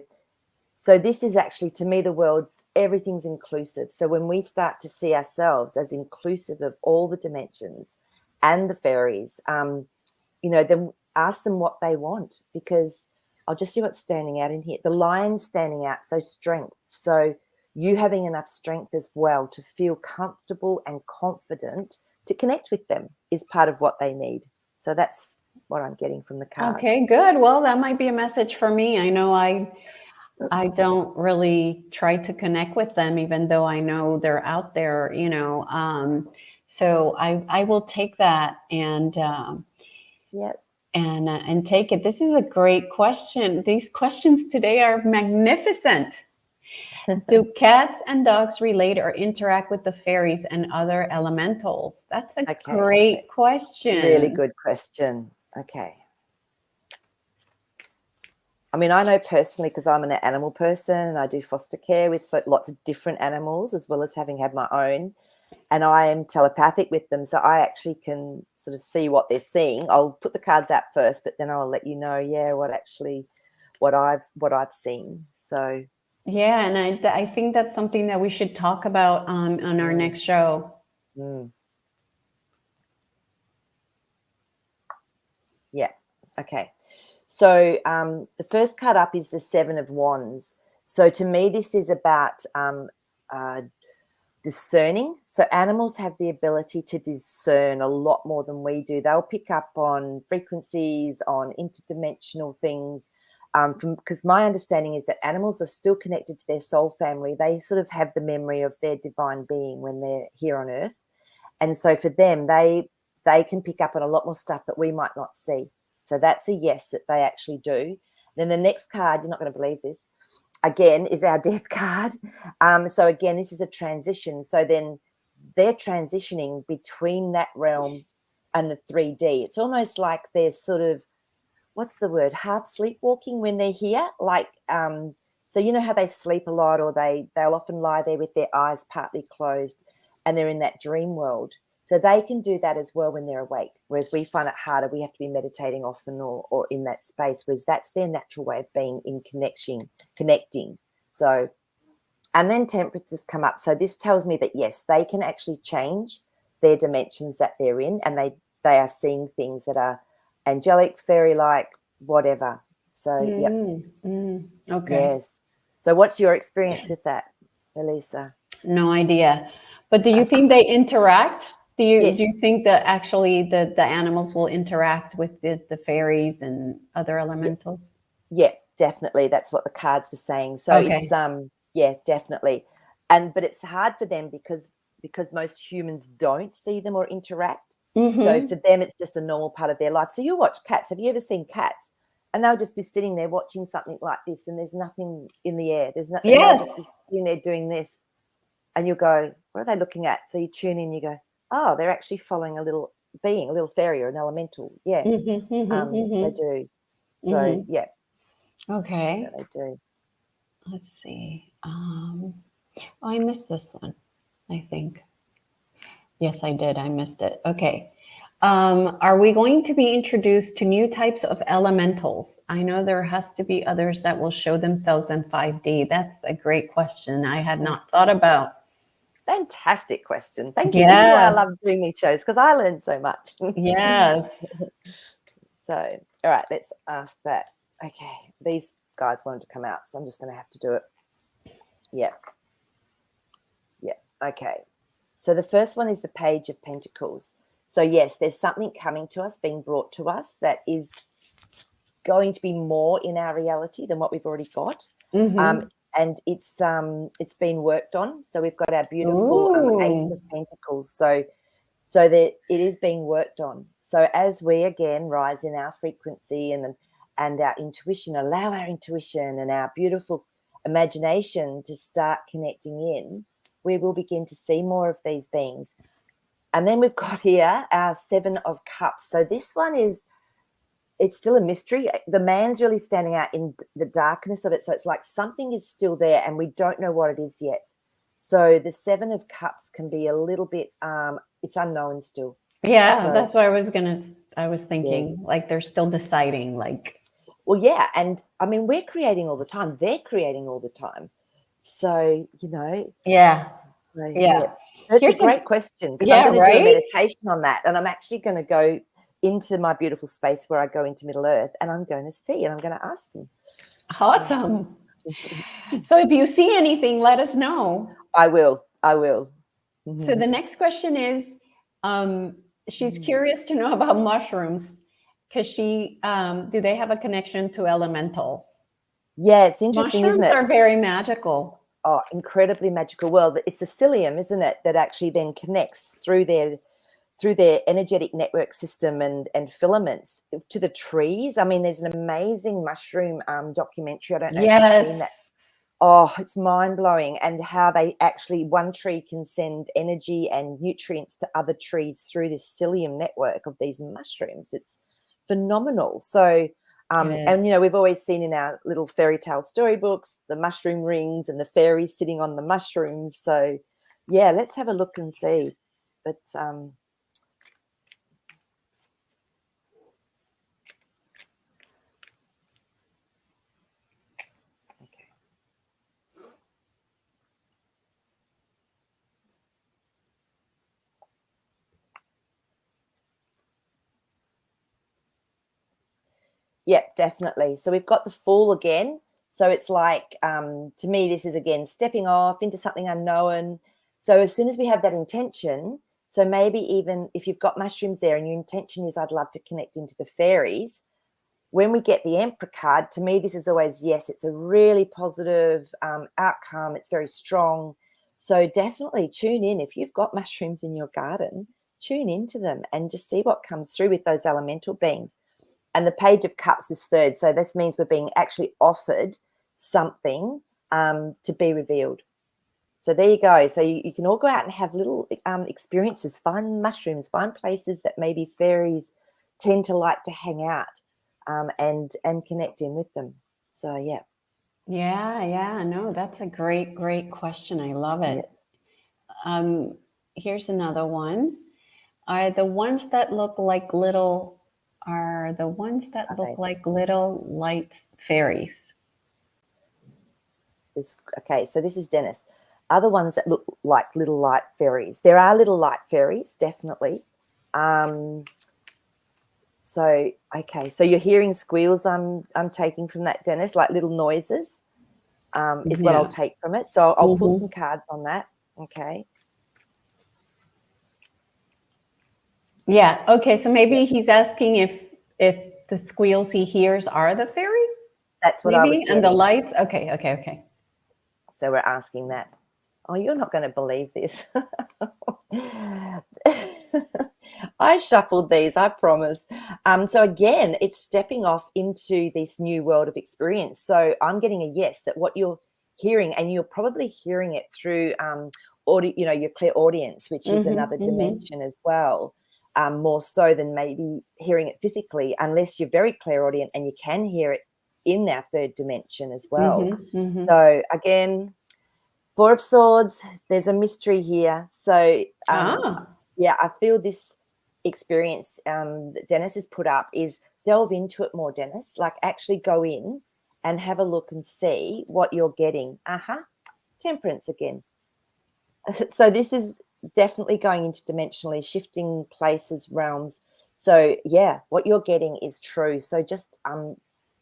this is actually, to me, the world's, everything's inclusive. So when we start to see ourselves as inclusive of all the dimensions and the fairies, then ask them what they want, because I'll just see what's standing out in here. The lion's standing out, so strength. So you having enough strength as well to feel comfortable and confident to connect with them is part of what they need. So that's what I'm getting from the cards. Okay, good. Well, that might be a message for me. I know I don't really try to connect with them, even though I know they're out there, so I will take that and and take it. This is a great question. These questions today are magnificent. Do cats and dogs relate or interact with the fairies and other elementals? That's a great question. Really good question. Okay. I mean, I know personally, because I'm an animal person and I do foster care with lots of different animals, as well as having had my own, and I am telepathic with them. So I actually can sort of see what they're seeing. I'll put the cards out first, but then I'll let you know, what I've seen. So yeah, and I think that's something that we should talk about on our next show. Yeah. Okay. So the first card up is the Seven of Wands. So to me, this is about discerning. So animals have the ability to discern a lot more than we do. They'll pick up on frequencies, on interdimensional things. Because my understanding is that animals are still connected to their soul family. They sort of have the memory of their divine being when they're here on earth. And so for them, they can pick up on a lot more stuff that we might not see. So that's a yes that they actually do. Then the next card, you're not going to believe this, again, is our death card. So again, this is a transition. So then they're transitioning between that realm and the 3D. It's almost like they're sort of, what's the word, half sleepwalking when they're here. Like, so you know how they sleep a lot, or they'll often lie there with their eyes partly closed and they're in that dream world. So they can do that as well when they're awake, whereas we find it harder. We have to be meditating often or in that space, whereas that's their natural way of being in connecting. So, and then temperances come up. So this tells me that, yes, they can actually change their dimensions that they're in, and they are seeing things that are angelic, fairy-like, whatever. So, Okay. yes. So what's your experience with that, Elisa? No idea. But do you think they interact? Do you Yes. think that actually the animals will interact with the fairies and other elementals? Yeah, definitely. That's what the cards were saying. So Okay. it's yeah, definitely. But it's hard for them because most humans don't see them or interact. So for them, it's just a normal part of their life. So you watch cats. Have you ever seen cats? And they'll just be sitting there watching something like this, and there's nothing in the air. And they'll Yes. just be sitting there doing this, and you go, "What are they looking at?" So you tune in, you go, "Oh, they're actually following a little being, a little fairy or an elemental." Yeah, so they do. So yeah, so Okay. they do. Let's see. I missed this one, I think. Yes, I did. I missed it. Okay. Are we going to be introduced to new types of elementals? I know there has to be others that will show themselves in 5D. That's a great question I had not thought about. Fantastic question. Thank you. This is why I Yes. love doing these shows, because I learned so much. Yes. So, all right, let's ask that. Okay, these guys wanted to come out, so I'm just going to have to do it. Yeah. Yeah. Okay. So the first one is the Page of Pentacles. So yes, there's something coming to us, being brought to us, that is going to be more in our reality than what we've already got. And it's been worked on. So we've got our beautiful Eight Ooh. of Pentacles. So that it is being worked on. So as we again rise in our frequency and our intuition, allow our intuition and our beautiful imagination to start connecting in, we will begin to see more of these beings. And then we've got here our Seven of Cups. So this one it's still a mystery. The man's really standing out in the darkness of it. So it's like something is still there and we don't know what it is yet. So the Seven of Cups can be a little bit, it's unknown still. Yeah, So, that's what I was yeah. thinking, like they're still deciding, like, Well, yeah. And I mean, we're creating all the time. They're creating all the time. So, yeah, yeah. yeah. That's a Here's a, great question, because I'm yeah, going to do a right? meditation on that. And I'm actually going to go into my beautiful space where I go into Middle Earth, and I'm going to see and I'm going to ask them. Awesome. So if you see anything, let us know. I will. I will. So the next question is, she's curious to know about mushrooms because do they have a connection to elementals? Yeah, it's interesting, isn't Mushrooms it? are very magical. Oh, incredibly magical world. It's the psyllium, isn't it, that actually then connects through their energetic network system and filaments to the trees. I mean, there's an amazing mushroom documentary. I don't know if you've Yes. seen that. Oh, it's mind-blowing, and how they actually, one tree can send energy and nutrients to other trees through this psyllium network of these mushrooms. It's phenomenal. So, It is. and we've always seen in our little fairy tale storybooks the mushroom rings and the fairies sitting on the mushrooms. So, yeah, let's have a look and see. But okay. Yeah, definitely. So we've got the Fool again. So it's like, to me, this is again stepping off into something unknown. So as soon as we have that intention, so maybe even if you've got mushrooms there and your intention is, I'd love to connect into the fairies, when we get the Emperor card, to me, this is always, yes, it's a really positive outcome. It's very strong. So definitely tune in. If you've got mushrooms in your garden, tune into them and just see what comes through with those elemental beings. And the Page of Cups is third. So this means we're being actually offered something to be revealed. So there you go. So you can all go out and have little experiences, find mushrooms, find places that maybe fairies tend to like to hang out and connect in with them. So, yeah. Yeah. No, that's a great question. I love Yeah. it. Here's another one. Are the ones that look like little light fairies? Okay, so this is Dennis. Are the ones that look like little light fairies? There are little light fairies, definitely. So, okay, so you're hearing squeals. I'm taking from that, Dennis, like little noises. Is what I'll Yeah. take from it. So I'll pull Mm-hmm. some cards on that. Okay. Yeah. Okay. So maybe Yeah, he's asking if the squeals he hears are the fairies, that's what I was maybe, and the getting. lights. Okay. So we're asking that. Oh, you're not going to believe this. I shuffled these, I promise. So again, it's stepping off into this new world of experience. So I'm getting a yes that what you're hearing, and you're probably hearing it through audio, your clairaudience, which is Mm-hmm. another Mm-hmm. dimension as well. More so than maybe hearing it physically, unless you're very clairaudient and you can hear it in that third dimension as well. Mm-hmm. Mm-hmm. So again, Four of Swords, there's a mystery here. So, Ah. yeah, I feel this experience that Dennis has put up is delve into it more, Dennis. Like actually go in and have a look and see what you're getting. Temperance again. So this is definitely going into dimensionally shifting places, realms. So, yeah, what you're getting is true. So just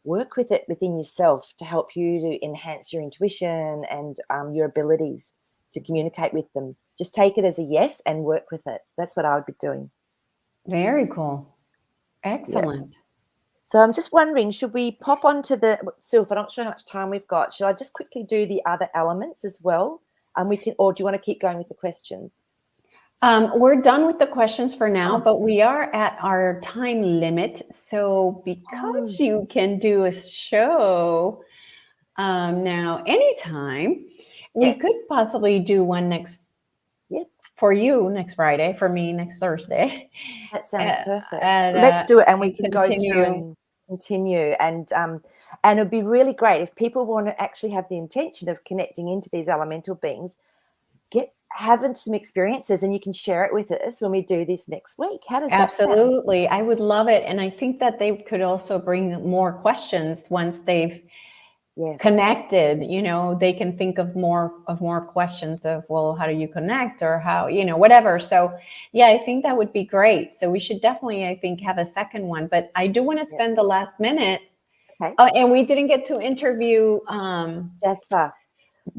work with it within yourself to help you to enhance your intuition and your abilities to communicate with them. Just take it as a yes and work with it. That's what I would be doing. Very cool. Yeah. Excellent. So I'm just wondering, should we pop onto the Sylph? I'm not sure how much time we've got. Should I just quickly do the other elements as well? And we can, or do you want to keep going with the questions? We're done with the questions for now, Oh, but we are at our time limit. So because oh, you can do a show now anytime, we could yes. possibly do one Yep. for you next Friday, for me next Thursday, That sounds uh, perfect. and, Let's uh, do it, and we and can go through continue. and continue. And it'd be really great if people want to actually have the intention of connecting into these elemental beings, get having some experiences, and you can share it with us when we do this next week. How does that sound? Absolutely. I would love it. And I think that they could also bring more questions once they've Yeah, connected. They can think of more questions of, well, how do you connect, or how, whatever. So yeah, I think that would be great. So we should definitely, I think, have a second one. But I do want to yeah. spend the last minute. Okay. And we didn't get to interview Jasper.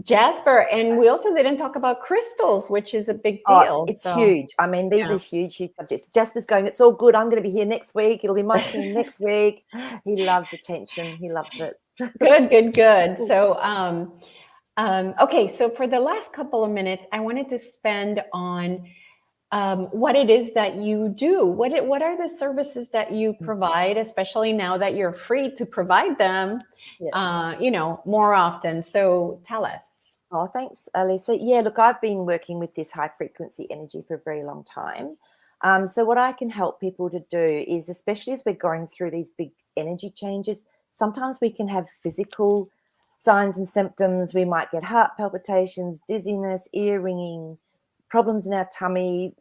Jasper, and we also didn't talk about crystals, which is a big Oh, deal. it's So huge. I mean, these are yeah. huge, huge subjects. Jasper's going, it's all good. I'm going to be here next week. It'll be my turn next week. He loves attention. He loves it. Good. So okay, so for the last couple of minutes, I wanted to spend on what it is that you do. What are the services that you provide, especially now that you're free to provide them, Yeah. more often. So tell us. Oh, thanks, Elisa. Yeah, look, I've been working with this high frequency energy for a very long time. So what I can help people to do is, especially as we're going through these big energy changes, sometimes we can have physical signs and symptoms. We might get heart palpitations, dizziness, ear ringing, problems in our tummy,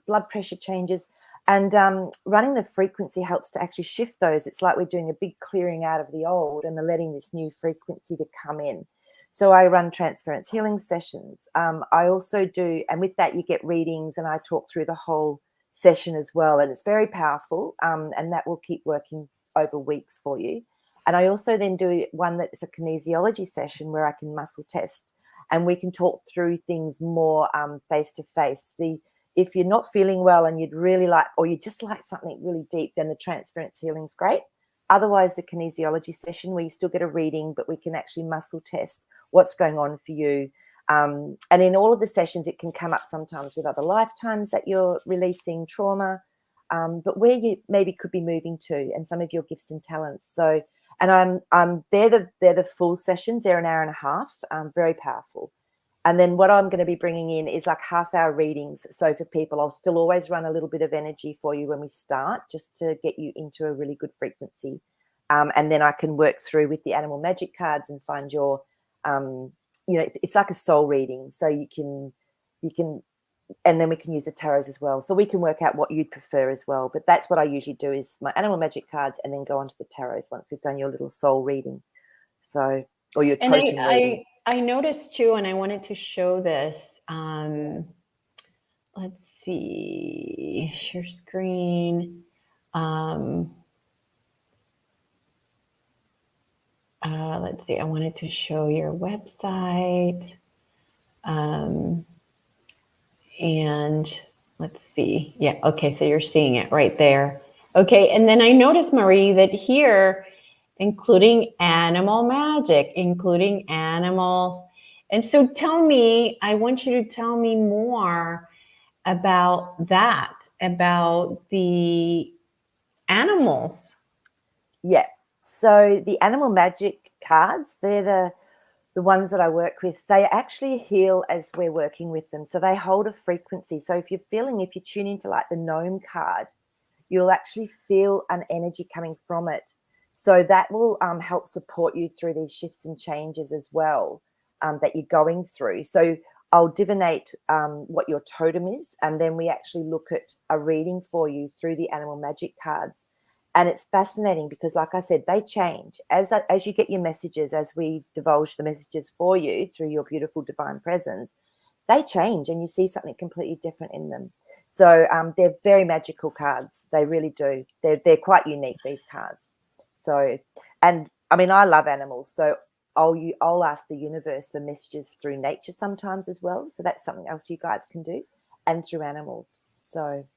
blood pressure changes. And running the frequency helps to actually shift those. It's like we're doing a big clearing out of the old and letting this new frequency to come in. So I run transference healing sessions. I also do, and with that you get readings, and I talk through the whole session as well. And it's very powerful, and that will keep working over weeks for you. And I also then do one that's a kinesiology session where I can muscle test, and we can talk through things more face to face. If you're not feeling well and you'd really like, or you just like something really deep, then the transference healing's great. Otherwise, the kinesiology session where you still get a reading, but we can actually muscle test what's going on for you. And in all of the sessions, it can come up sometimes with other lifetimes that you're releasing trauma. but where you maybe could be moving to, and some of your gifts and talents. So, and they're the full sessions. They're an hour and a half, very powerful. And then what I'm going to be bringing in is like half-hour readings. So for people, I'll still always run a little bit of energy for you when we start, just to get you into a really good frequency. And then I can work through with the animal magic cards and find your, it's like a soul reading. So you can, and then we can use the tarots as well. So we can work out what you'd prefer as well. But that's what I usually do, is my animal magic cards and then go on to the tarots once we've done your little soul reading. So, or your totem reading. I noticed too, and I wanted to show this. Let's see, share screen. Let's see, I wanted to show your website. And let's see. Yeah, okay, so you're seeing it right there. Okay, and then I noticed, Maree, that here, including animal magic, including animals. And so tell me, I want you to tell me more about that, about the animals. Yeah. So the animal magic cards, they're the ones that I work with. They actually heal as we're working with them. So they hold a frequency. So if you tune into like the gnome card, you'll actually feel an energy coming from it. So that will help support you through these shifts and changes as well that you're going through. So I'll divinate what your totem is, and then we actually look at a reading for you through the animal magic cards. And it's fascinating because, like I said, they change as you get your messages, as we divulge the messages for you through your beautiful divine presence. They change and you see something completely different in them. So they're very magical cards. They really do. They're quite unique, these cards. So, and I mean, I love animals. So I'll ask the universe for messages through nature sometimes as well. So that's something else you guys can do, and through animals. So.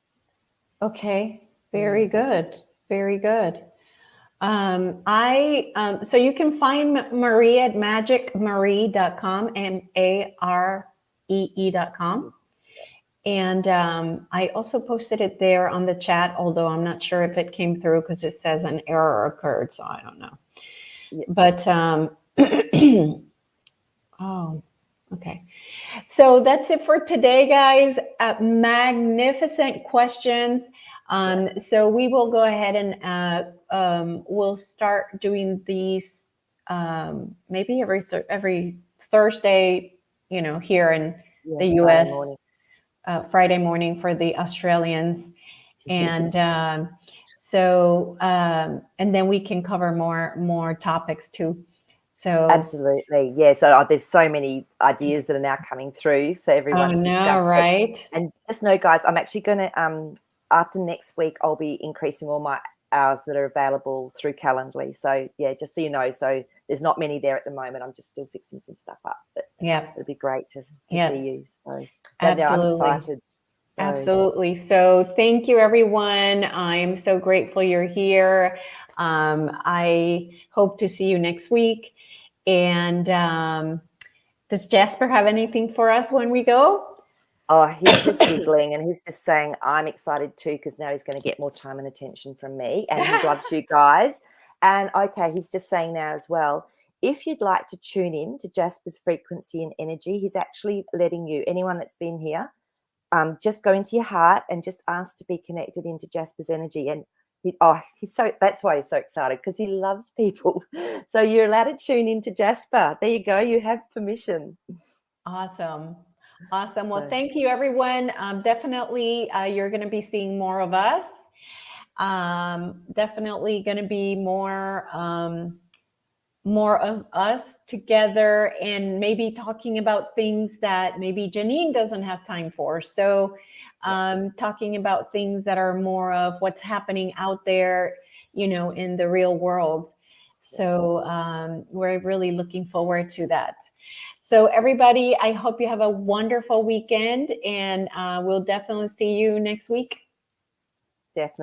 Okay, very good. Very good. So you can find Maree at magicmaree.com, MAREE.com. And I also posted it there on the chat, although I'm not sure if it came through because it says an error occurred, so I don't know. Yeah. But oh, okay. So that's it for today, guys. Magnificent questions. So we will go ahead and we'll start doing these maybe every Thursday, here in the US, Friday morning for the Australians. And and then we can cover more topics too. So absolutely, yeah. So there's so many ideas that are now coming through for everyone to discuss. Right? And just know, guys, I'm actually going to after next week, I'll be increasing all my hours that are available through Calendly. So yeah, just so you know, so there's not many there at the moment. I'm just still fixing some stuff up, but yeah, it'll be great to see you. So absolutely. I'm excited. So. Absolutely. So thank you, everyone. I'm so grateful you're here. I hope to see you next week. And does Jasper have anything for us when we go? Oh, he's just giggling and he's just saying, I'm excited too, because now he's going to get more time and attention from me, and he loves you guys. And okay, he's just saying now as well, if you'd like to tune in to Jasper's frequency and energy, he's actually letting you, anyone that's been here, just go into your heart and just ask to be connected into Jasper's energy. And that's why he's so excited, because he loves people. So you're allowed to tune into Jasper. There you go. You have permission. Awesome. Well, thank you, everyone. Definitely, you're going to be seeing more of us. Definitely going to be more of us together, and maybe talking about things that maybe Janine doesn't have time for. So talking about things that are more of what's happening out there, in the real world. So we're really looking forward to that. So everybody, I hope you have a wonderful weekend, and we'll definitely see you next week. Definitely.